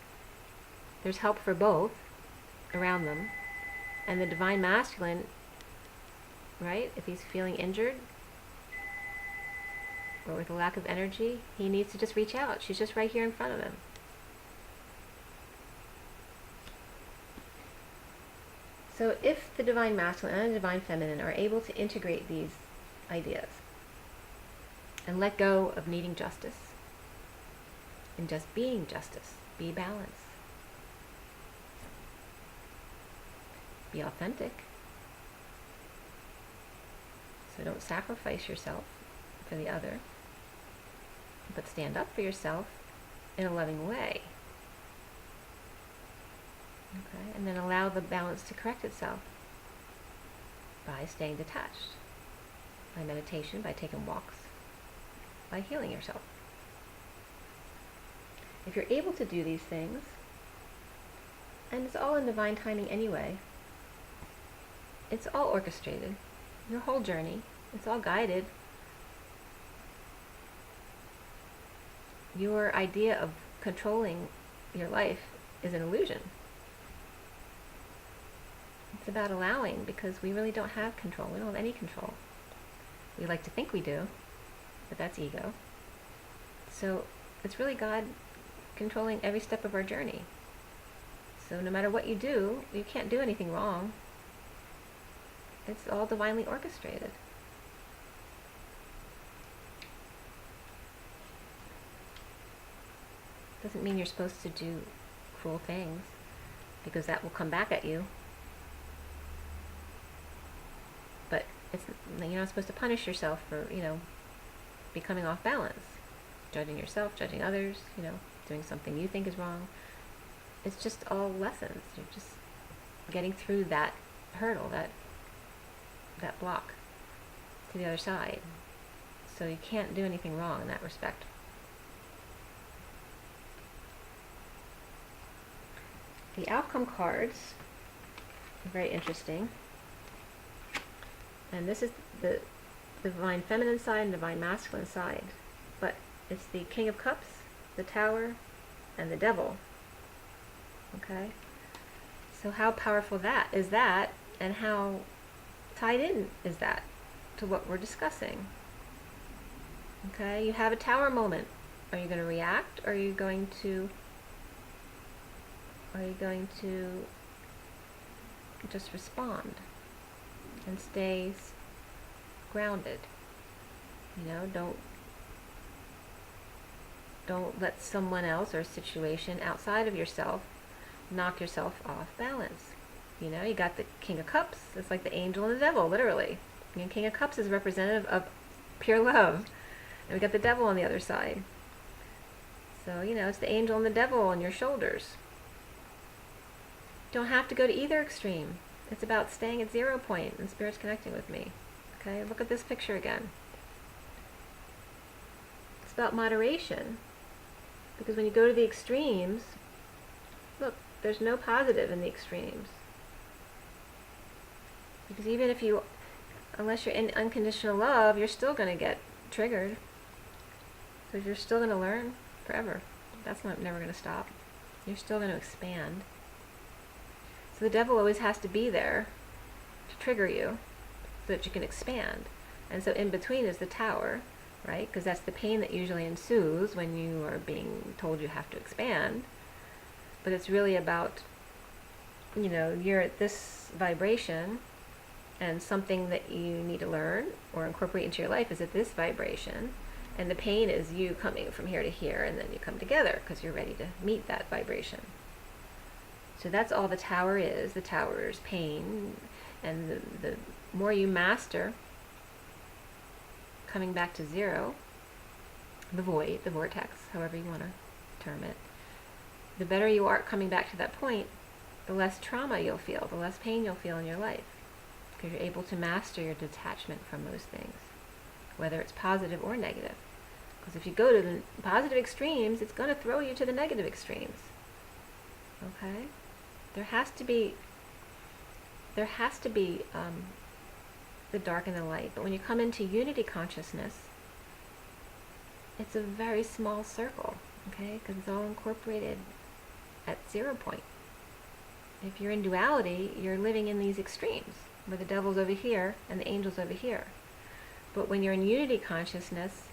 There's help for both around them. And the Divine Masculine, right, if he's feeling injured or with a lack of energy, he needs to just reach out. She's just right here in front of him. So if the Divine Masculine and the Divine Feminine are able to integrate these ideas and let go of needing justice and just being justice, be balance, be authentic, so don't sacrifice yourself for the other, but stand up for yourself in a loving way. Okay, and then allow the balance to correct itself by staying detached, by meditation, by taking walks, by healing yourself. If you're able to do these things, and it's all in divine timing anyway, it's all orchestrated, your whole journey, it's all guided. Your idea of controlling your life is an illusion. It's about allowing, because we really don't have control. We don't have any control. We like to think we do, but that's ego. So it's really God controlling every step of our journey. So no matter what you do, you can't do anything wrong. It's all divinely orchestrated. Doesn't mean you're supposed to do cruel things, because that will come back at you. But you're not supposed to punish yourself for, becoming off balance, judging yourself, judging others, doing something you think is wrong. It's just all lessons. You're just getting through that hurdle, that block to the other side. So you can't do anything wrong in that respect. The outcome cards are very interesting. And this is the Divine Feminine side and Divine Masculine side. But it's the King of Cups, the Tower, and the Devil. Okay? So how powerful is that, and how tied in is that to what we're discussing? Okay? You have a Tower moment. Are you going to react, or are you going to just respond and stay grounded? Don't let someone else or a situation outside of yourself knock yourself off balance. You know, you got the King of Cups. It's like the angel and the devil, literally. And King of Cups is representative of pure love. And we got the devil on the other side. So, you know, it's the angel and the devil on your shoulders. Don't have to go to either extreme. It's about staying at 0 point and Spirit's connecting with me. Okay, look at this picture again. It's about moderation. Because when you go to the extremes, look, there's no positive in the extremes. Because even if you, unless you're in unconditional love, you're still going to get triggered. So you're still going to learn forever. That's never going to stop. You're still going to expand. So the devil always has to be there to trigger you so that you can expand. And so in between is the tower, right? Because that's the pain that usually ensues when you are being told you have to expand. But it's really about, you know, you're at this vibration and something that you need to learn or incorporate into your life is at this vibration. And the pain is you coming from here to here, and then you come together because you're ready to meet that vibration. So that's all the tower is. The tower is pain. And the more you master coming back to 0, the void, the vortex, however you want to term it, the better you are coming back to that point, the less trauma you'll feel, the less pain you'll feel in your life. Because you're able to master your detachment from those things, whether it's positive or negative. Because if you go to the positive extremes, it's going to throw you to the negative extremes. Okay? There has to be the dark and the light. But when you come into unity consciousness, it's a very small circle, okay? Because it's all incorporated at 0 point. If you're in duality, you're living in these extremes, where the devil's over here and the angel's over here. But when you're in unity consciousness,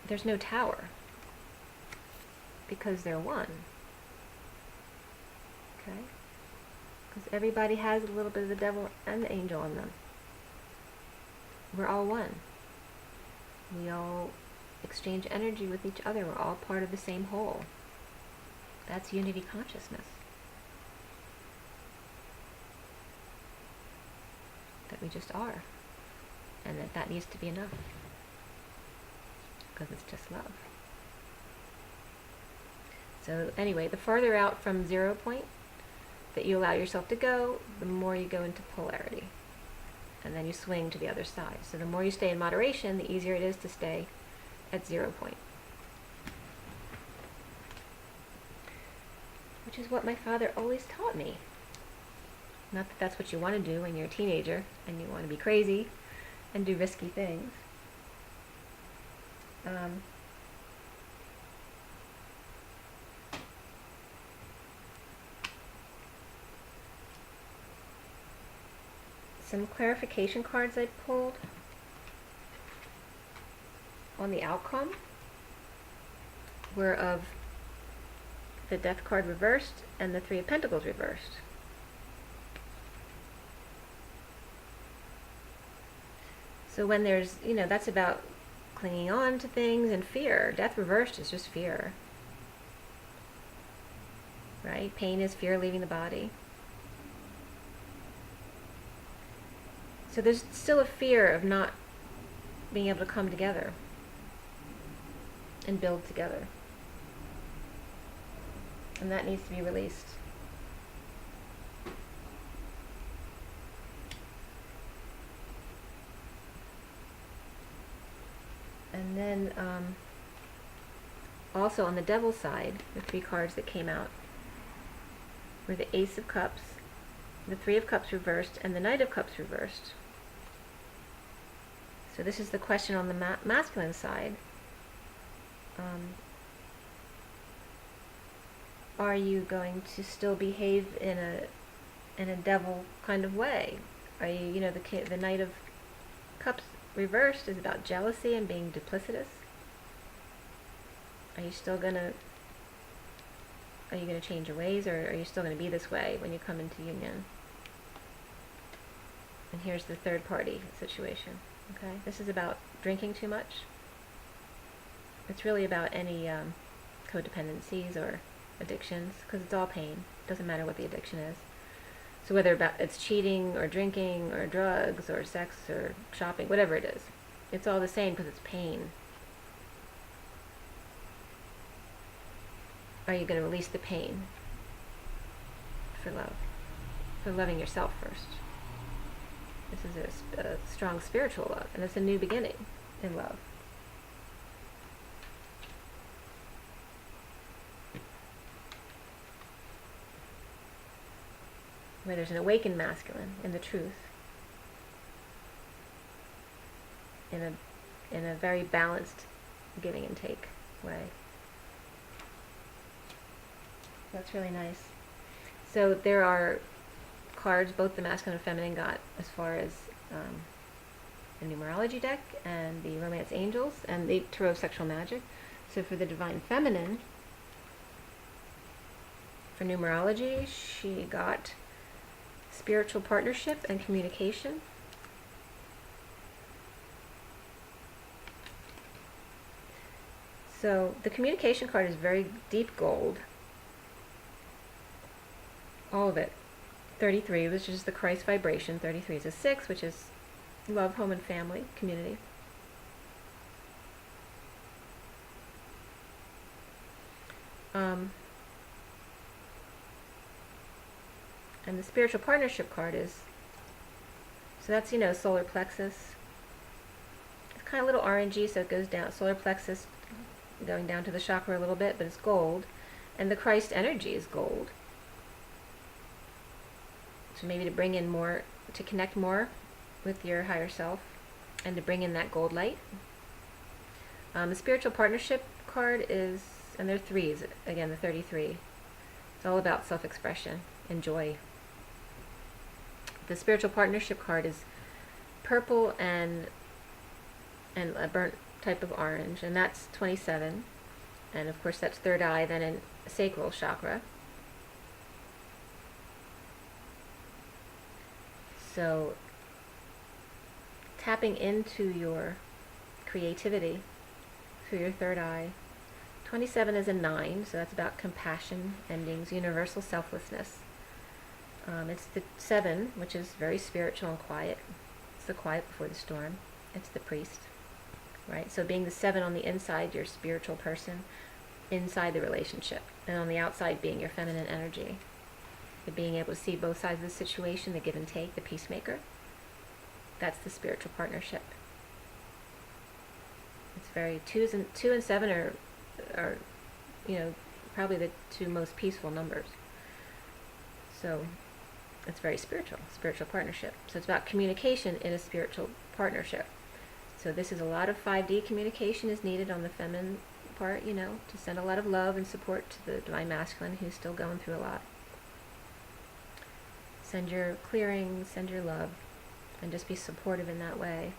there's no tower, because they're one. Okay? Because everybody has a little bit of the devil and the angel in them. We're all one. We all exchange energy with each other. We're all part of the same whole. That's unity consciousness. That we just are. And that needs to be enough. Because it's just love. So anyway, the farther out from 0 point that you allow yourself to go, the more you go into polarity. And then you swing to the other side. So the more you stay in moderation, the easier it is to stay at 0 point. Which is what my father always taught me. Not that that's what you want to do when you're a teenager and you want to be crazy and do risky things. Some clarification cards I pulled on the outcome were of the Death card reversed and the Three of Pentacles reversed. So when there's, you know, that's about clinging on to things and fear. Death reversed is just fear. Right? Pain is fear leaving the body. So there's still a fear of not being able to come together and build together. And that needs to be released. And then also on the Devil's side, the 3 cards that came out were the Ace of Cups, the Three of Cups reversed, and the Knight of Cups reversed. So this is the question on the masculine side. Are you going to still behave in a devil kind of way? Are you, you know, the Knight of Cups reversed is about jealousy and being duplicitous. Are you gonna change your ways, or are you still gonna be this way when you come into union? And here's the third party situation. Okay, this is about drinking too much. It's really about any codependencies or addictions, because it's all pain. It doesn't matter what the addiction is. So whether it's cheating or drinking or drugs or sex or shopping, whatever it is, it's all the same because it's pain. Are you going to release the pain for love? For loving yourself first. This is a strong spiritual love, and it's a new beginning in love. Where there's an awakened masculine in the truth, in a very balanced giving and take way. That's really nice. So there are cards, both the masculine and feminine got as far as the numerology deck and the romance angels and the tarot of sexual magic. So for the divine feminine, for numerology, she got spiritual partnership and communication. So the communication card is very deep gold. All of it. 33, which is the Christ vibration. 33 is a 6, which is love, home, and family, community. And the spiritual partnership card is, so that's, solar plexus. It's kind of a little orangey, so it goes down, solar plexus going down to the chakra a little bit, but it's gold. And the Christ energy is gold. So maybe to bring in more, to connect more with your higher self and to bring in that gold light. The spiritual partnership card is, and they're threes, again, the 33. It's all about self-expression and joy. The spiritual partnership card is purple and a burnt type of orange, and that's 27. And of course that's third eye, then in sacral chakra. So tapping into your creativity through your third eye. 27 is a 9, so that's about compassion, endings, universal selflessness. It's the 7, which is very spiritual and quiet. It's the quiet before the storm. It's the priest, right? So being the 7 on the inside, your spiritual person, inside the relationship, and on the outside being your feminine energy. Being able to see both sides of the situation, the give and take, the peacemaker. That's the spiritual partnership. It's very, 2 and 7 are probably the two most peaceful numbers. So it's very spiritual partnership. So it's about communication in a spiritual partnership. So this is a lot of 5D communication is needed on the feminine part, to send a lot of love and support to the divine masculine who's still going through a lot. Send your clearing, send your love, and just be supportive in that way.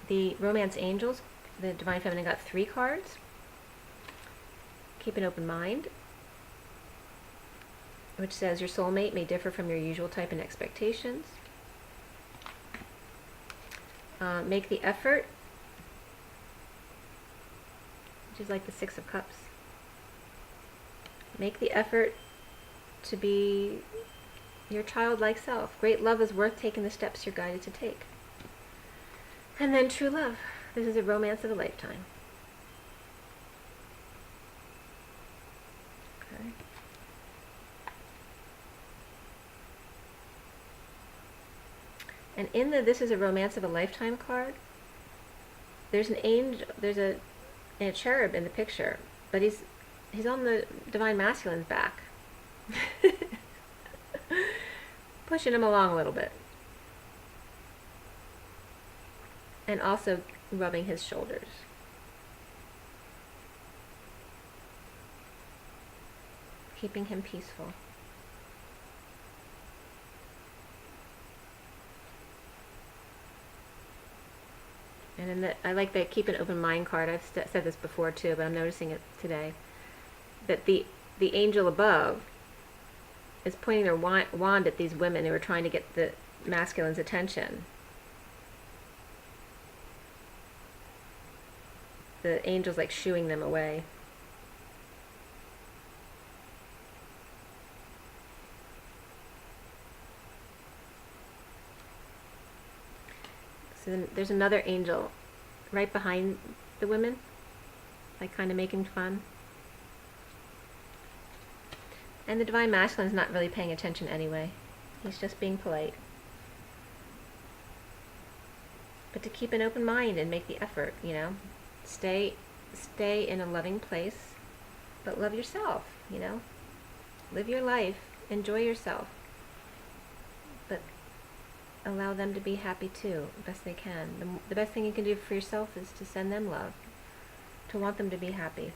The romance angels, the divine feminine got 3 cards. Keep an open mind, which says your soulmate may differ from your usual type and expectations. Make the effort, which is like the 6 of Cups. Make the effort to be your childlike self. Great love is worth taking the steps you're guided to take. And then true love. This is a romance of a lifetime. Okay. And in the this is a romance of a lifetime card, there's an angel, there's a cherub in the picture, but he's on the divine masculine's back. Pushing him along a little bit. And also rubbing his shoulders. Keeping him peaceful. And in I like that keep an open mind card. I've said this before too, but I'm noticing it today. That the angel above is pointing their wand at these women who are trying to get the masculine's attention. The angel's like shooing them away. So then there's another angel right behind the women, like kind of making fun. And the Divine Masculine is not really paying attention anyway. He's just being polite. But to keep an open mind and make the effort, you know. Stay in a loving place, but love yourself, you know. Live your life, enjoy yourself. But allow them to be happy too, best they can. The best thing you can do for yourself is to send them love, to want them to be happy.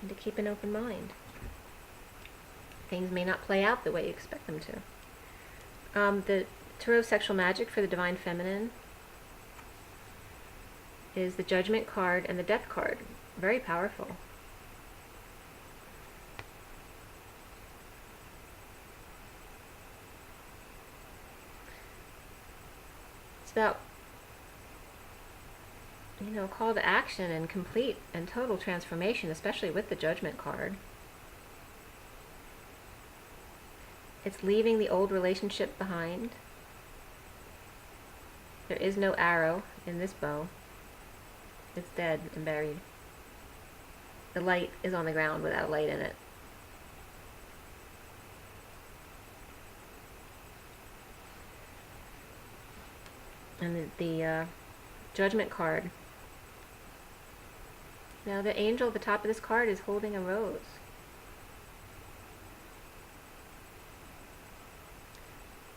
And to keep an open mind. Things may not play out the way you expect them to. The Tarot of Sexual Magic for the Divine Feminine is the Judgment card and the Death card. Very powerful. It's about, you know, call to action and complete and total transformation, especially with the Judgment card. It's leaving the old relationship behind. There is no arrow in this bow. It's dead and buried. The light is on the ground without light in it. And the Judgment card. Now the angel at the top of this card is holding a rose.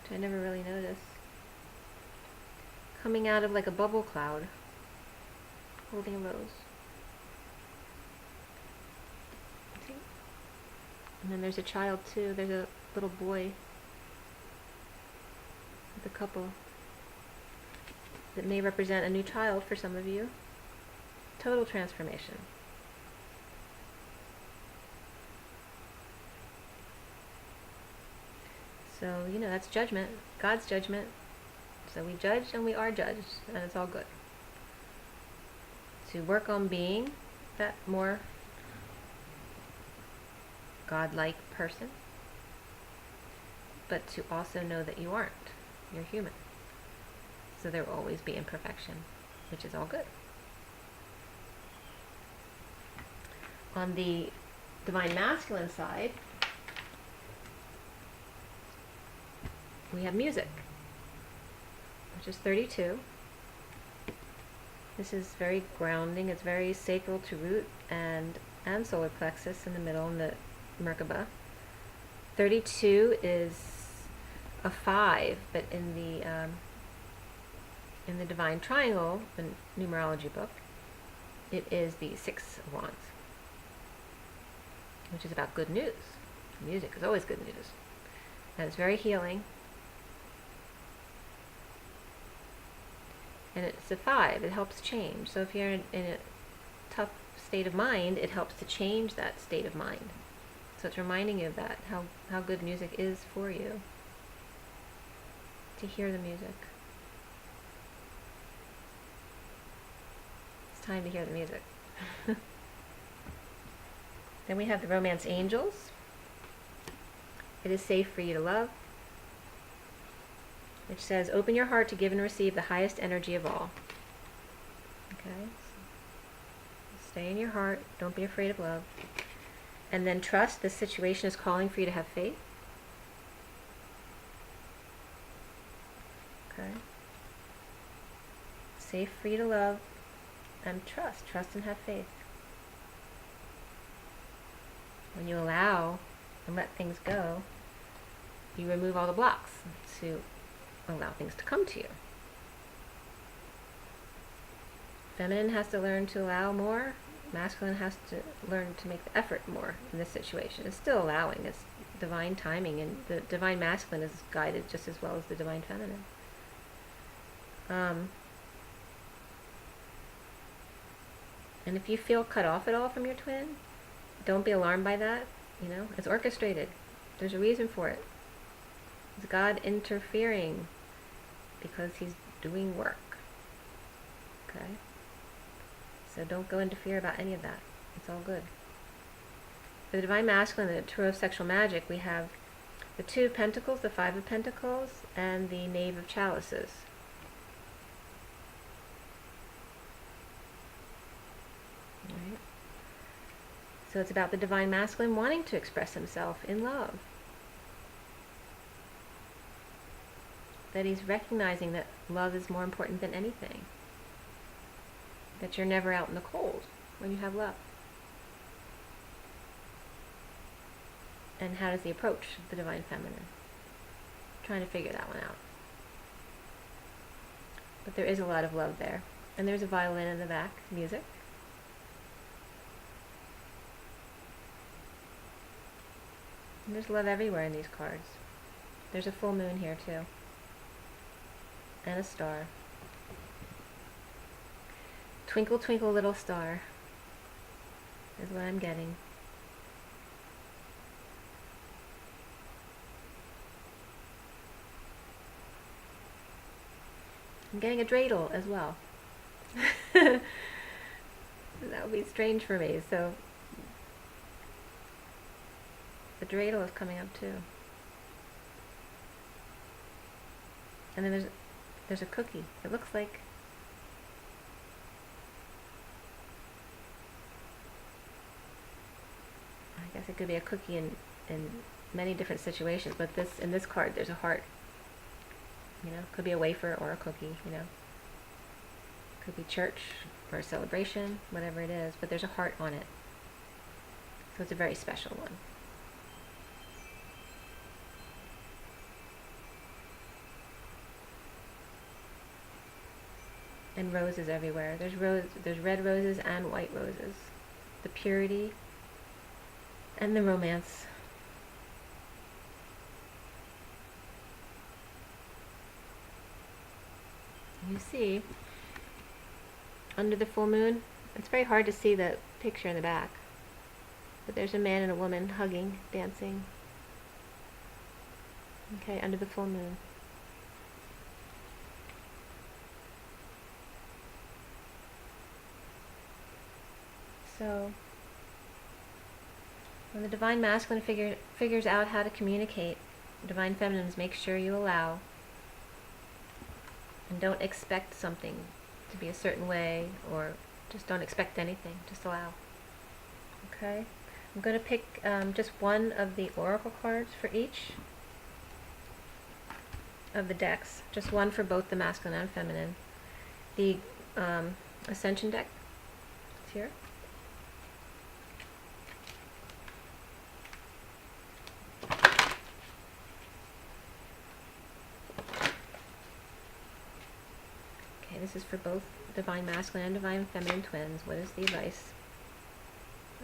Which I never really noticed. Coming out of like a bubble cloud. Holding a rose. See? And then there's a child too. There's a little boy with a couple. That may represent a new child for some of you. Total transformation. So, you know, that's judgment. God's judgment. So we judge and we are judged, and it's all good. To work on being that more God-like person, but to also know that you aren't. You're human. So there will always be imperfection, which is all good. On the Divine Masculine side, we have music, which is 32. This is very grounding. It's very sacral to root and solar plexus in the middle in the Merkaba. 32 is a 5, but in the Divine Triangle, the numerology book, it is the 6 of Wands, which is about good news. Music is always good news. And it's very healing. And it's a 5. It helps change. So if you're in a tough state of mind, it helps to change that state of mind. So it's reminding you of that, how good music is for you. To hear the music. It's time to hear the music. Then we have the Romance Angels. It is safe for you to love. Which says, open your heart to give and receive the highest energy of all. Okay? So stay in your heart. Don't be afraid of love. And then trust this situation is calling for you to have faith. Okay? Safe for you to love and trust. Trust and have faith. When you allow and let things go, you remove all the blocks to allow things to come to you. Feminine has to learn to allow more. Masculine has to learn to make the effort more in this situation. It's still allowing. It's divine timing, and the Divine Masculine is guided just as well as the Divine Feminine. And if you feel cut off at all from your twin, don't be alarmed by that. You know, it's orchestrated. There's a reason for it. It's God interfering because he's doing work. Okay? So don't go into fear about any of that. It's all good. For the Divine Masculine, the Tarot of Sexual Magic, we have the Two of Pentacles, the Five of Pentacles, and the Knave of Chalices. Right? So it's about the Divine Masculine wanting to express himself in love. That he's recognizing that love is more important than anything. That you're never out in the cold when you have love. And how does he approach the Divine Feminine? Trying to figure that one out. But there is a lot of love there. And there's a violin in the back, music. And there's love everywhere in these cards. There's a full moon here too. And a star. Twinkle, twinkle, little star is what I'm getting. I'm getting a dreidel as well. That would be strange for me, so the dreidel is coming up too. And then there's a cookie. It looks like I guess it could be a cookie in many different situations, but in this card there's a heart. You know, could be a wafer or a cookie, you know. Could be church or a celebration, whatever it is, but there's a heart on it. So it's a very special one. And roses everywhere. There's red roses and white roses. The purity and the romance. You see, under the full moon, it's very hard to see the picture in the back, but there's a man and a woman hugging, dancing. Okay, under the full moon. So, when the Divine Masculine figures out how to communicate, Divine Feminines, make sure you allow. And don't expect something to be a certain way, or just don't expect anything. Just allow. Okay? I'm going to pick just one of the oracle cards for each of the decks. Just one for both the masculine and feminine. The Ascension deck is here. This is for both Divine Masculine and Divine Feminine twins. What is the advice?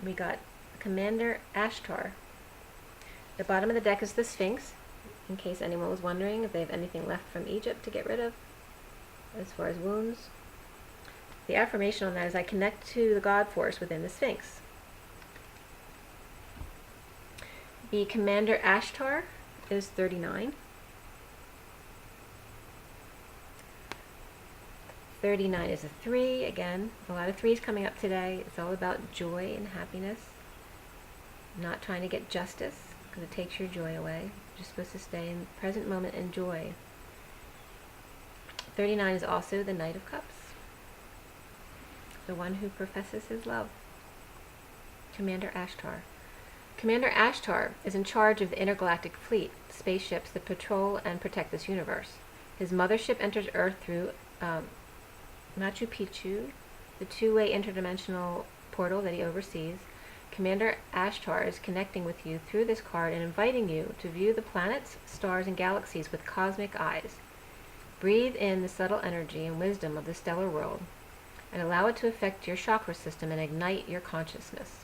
We got Commander Ashtar. The bottom of the deck is the Sphinx, in case anyone was wondering if they have anything left from Egypt to get rid of as far as wounds. The affirmation on that is I connect to the God force within the Sphinx. The Commander Ashtar is 39. 39 is a 3. Again, a lot of 3s coming up today. It's all about joy and happiness. Not trying to get justice, because it takes your joy away. You're supposed to stay in the present moment and joy. 39 is also the Knight of Cups. The one who professes his love. Commander Ashtar. Commander Ashtar is in charge of the intergalactic fleet, spaceships that patrol and protect this universe. His mothership enters Earth through Machu Picchu, the two-way interdimensional portal that he oversees. Commander Ashtar is connecting with you through this card and inviting you to view the planets, stars, and galaxies with cosmic eyes. Breathe in the subtle energy and wisdom of the stellar world and allow it to affect your chakra system and ignite your consciousness.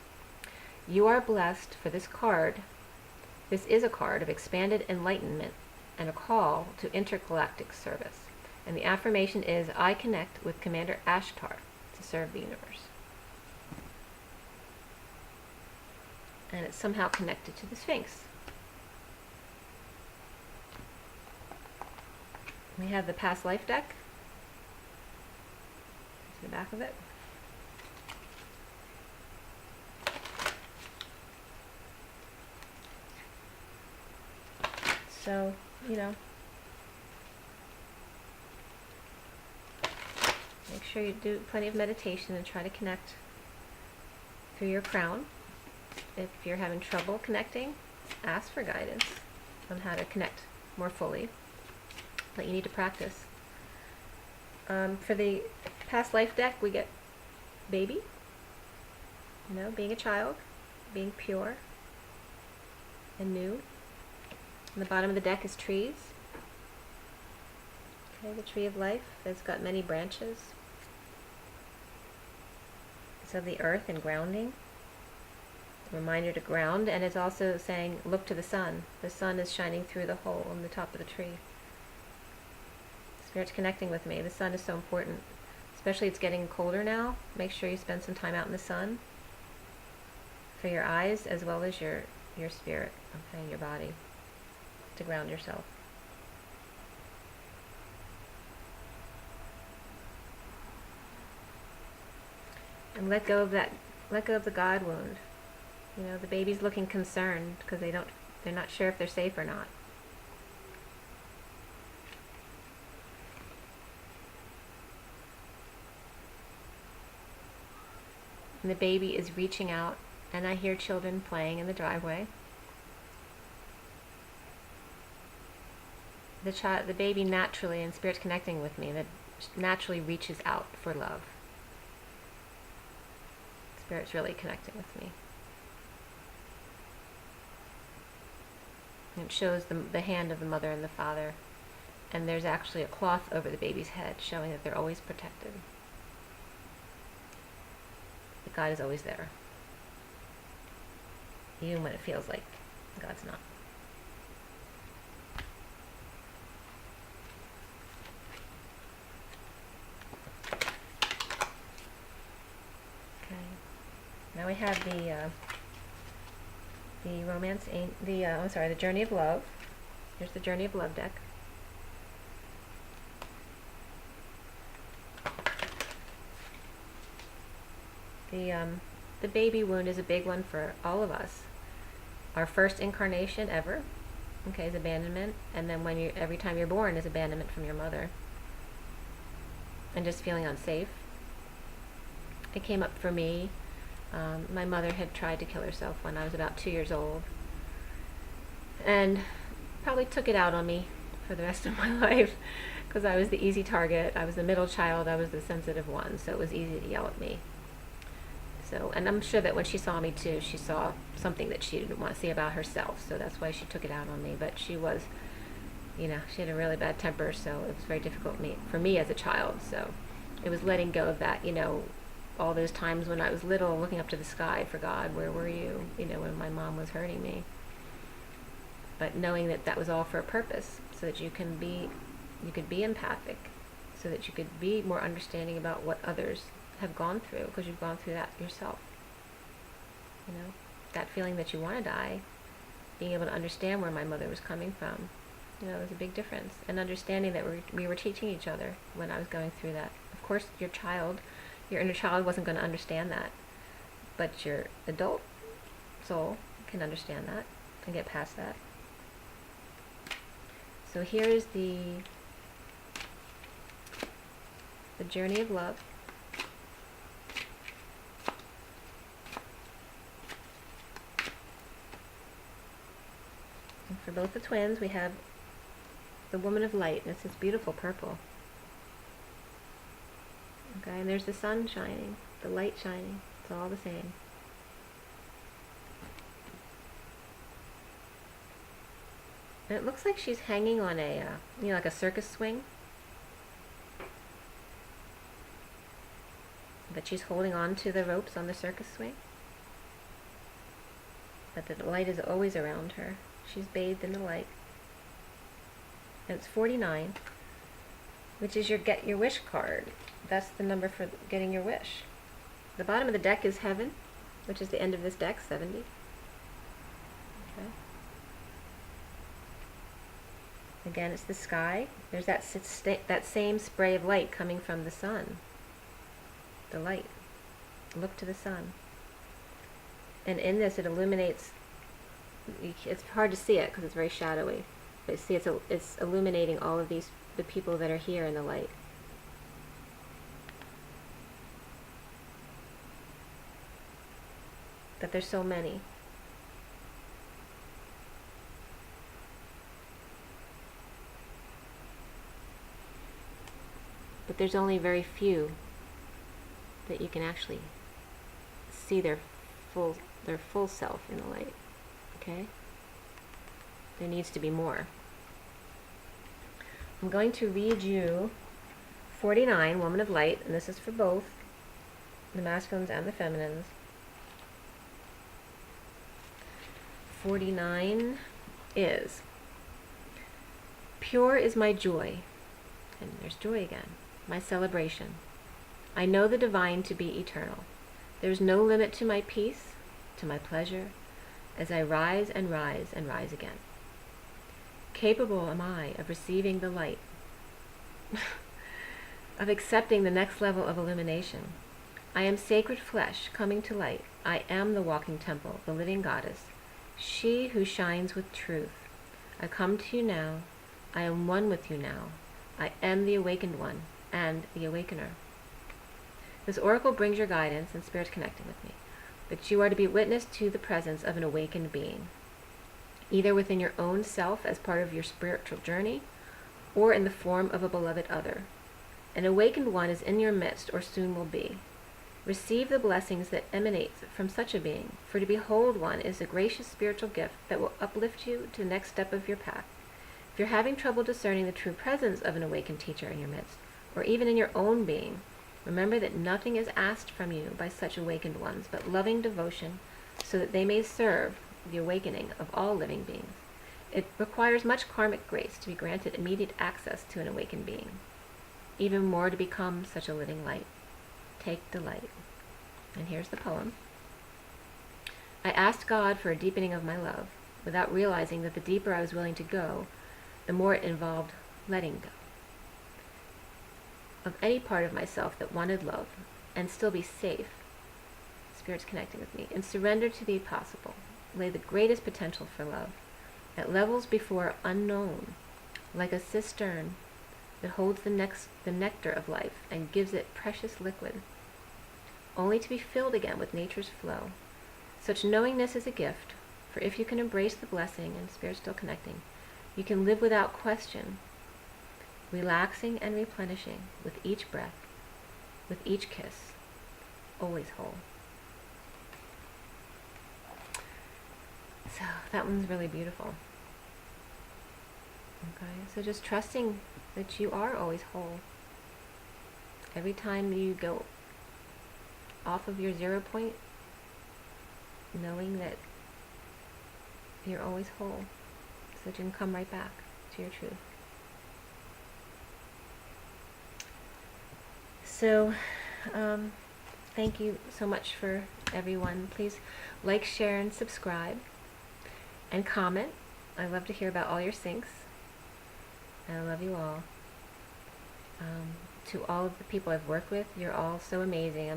You are blessed for this card. This is a card of expanded enlightenment and a call to intergalactic service. And the affirmation is, I connect with Commander Ashtar to serve the universe. And it's somehow connected to the Sphinx. We have the past life deck. To the back of it. So, make sure you do plenty of meditation and try to connect through your crown. If you're having trouble connecting, ask for guidance on how to connect more fully. But you need to practice. For the past life deck, we get baby, being a child, being pure and new. And the bottom of the deck is trees. Okay, the tree of life that's got many branches. It's of the earth and grounding. A reminder to ground, and it's also saying, look to the sun. The sun is shining through the hole in the top of the tree. Spirit's connecting with me. The sun is so important. Especially it's getting colder now. Make sure you spend some time out in the sun for your eyes as well as your spirit, okay, your body, to ground yourself. And let go of the God wound. The baby's looking concerned because they're not sure if they're safe or not. And the baby is reaching out, and I hear children playing in the driveway. The baby naturally, and Spirit's connecting with me, that naturally reaches out for love. Spirit's really connecting with me. And it shows the hand of the mother and the father, and there's actually a cloth over the baby's head showing that they're always protected. That God is always there, even when it feels like God's not. Okay. Now we have the romance, the Journey of Love. Here's the Journey of Love deck. The baby wound is a big one for all of us. Our first incarnation ever, okay, is abandonment, and then every time you're born is abandonment from your mother, and just feeling unsafe. It came up for me. My mother had tried to kill herself when I was about 2 years old, and probably took it out on me for the rest of my life because I was the easy target. I was the middle child. I was the sensitive one, so it was easy to yell at me. So, and I'm sure that when she saw me too, she saw something that she didn't want to see about herself, so that's why she took it out on me. But she was, she had a really bad temper, so it was very difficult for me as a child. So it was letting go of that, all those times when I was little, looking up to the sky for God, where were you, when my mom was hurting me. But knowing that that was all for a purpose, so that you could be empathic, so that you could be more understanding about what others have gone through, because you've gone through that yourself. That feeling that you want to die, being able to understand where my mother was coming from, was a big difference. And understanding that we were teaching each other when I was going through that. Of course, your inner child wasn't going to understand that, but your adult soul can understand that and get past that. So here is the Journey of Love. And for both the twins, we have the Woman of Light, and it's this beautiful purple. Okay, and there's the sun shining, the light shining. It's all the same. And it looks like she's hanging on a, like a circus swing. But she's holding on to the ropes on the circus swing. But the light is always around her. She's bathed in the light. And it's 49, which is your Get Your Wish card. That's the number for getting your wish. The bottom of the deck is Heaven, which is the end of this deck, 70. Okay. Again, it's the sky. There's that same spray of light coming from the sun. The light. Look to the sun. And in this, it illuminates. It's hard to see it because it's very shadowy. But see, it's illuminating all of the people that are here in the light. That there's so many. But there's only very few that you can actually see their full self in the light. Okay? There needs to be more. I'm going to read you 49, Woman of Light, and this is for both the masculines and the feminines. 49 is, pure is my joy, and there's joy again, my celebration. I know the divine to be eternal. There's no limit to my peace, to my pleasure, as I rise and rise and rise again. Capable am I of receiving the light, of accepting the next level of illumination. I am sacred flesh coming to light. I am the walking temple, the living goddess, she who shines with truth. I come to you now. I am one with you now. I am the awakened one and the awakener. This oracle brings your guidance and Spirit's connecting with me, that you are to be witness to the presence of an awakened being, either within your own self as part of your spiritual journey, or in the form of a beloved other. An awakened one is in your midst, or soon will be. Receive the blessings that emanate from such a being, for to behold one is a gracious spiritual gift that will uplift you to the next step of your path. If you're having trouble discerning the true presence of an awakened teacher in your midst, or even in your own being, remember that nothing is asked from you by such awakened ones but loving devotion, so that they may serve the awakening of all living beings. It requires much karmic grace to be granted immediate access to an awakened being, even more to become such a living light. Take delight. And here's the poem. I asked God for a deepening of my love, without realizing that the deeper I was willing to go, the more it involved letting go of any part of myself that wanted love and still be safe. Spirit's connecting with me. And surrender to the impossible. Lay the greatest potential for love at levels before unknown, like a cistern that holds the nectar of life and gives it precious liquid, only to be filled again with nature's flow. Such knowingness is a gift, for if you can embrace the blessing, and Spirit still connecting, you can live without question, relaxing and replenishing with each breath, with each kiss, always whole. So that one's really beautiful. Okay, so just trusting that you are always whole. Every time you go off of your 0 point, knowing that you're always whole, so that you can come right back to your truth. So, thank you so much for everyone. Please like, share, and subscribe, and comment. I love to hear about all your syncs. I love you all. To all of the people I've worked with, you're all so amazing.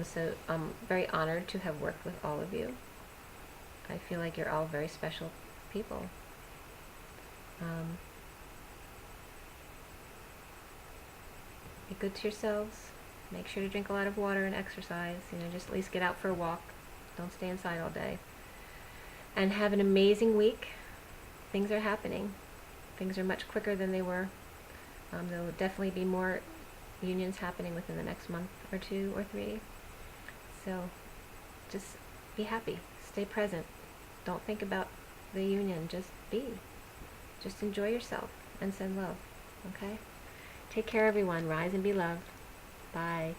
I'm very honored to have worked with all of you. I feel like you're all very special people. Be good to yourselves. Make sure to drink a lot of water and exercise. Just at least get out for a walk. Don't stay inside all day. And have an amazing week. Things are happening. Things are much quicker than they were. There will definitely be more unions happening within the next month or 2 or 3. So just be happy. Stay present. Don't think about the union. Just be. Just enjoy yourself and send love. Okay? Take care, everyone. Rise and be loved. Bye.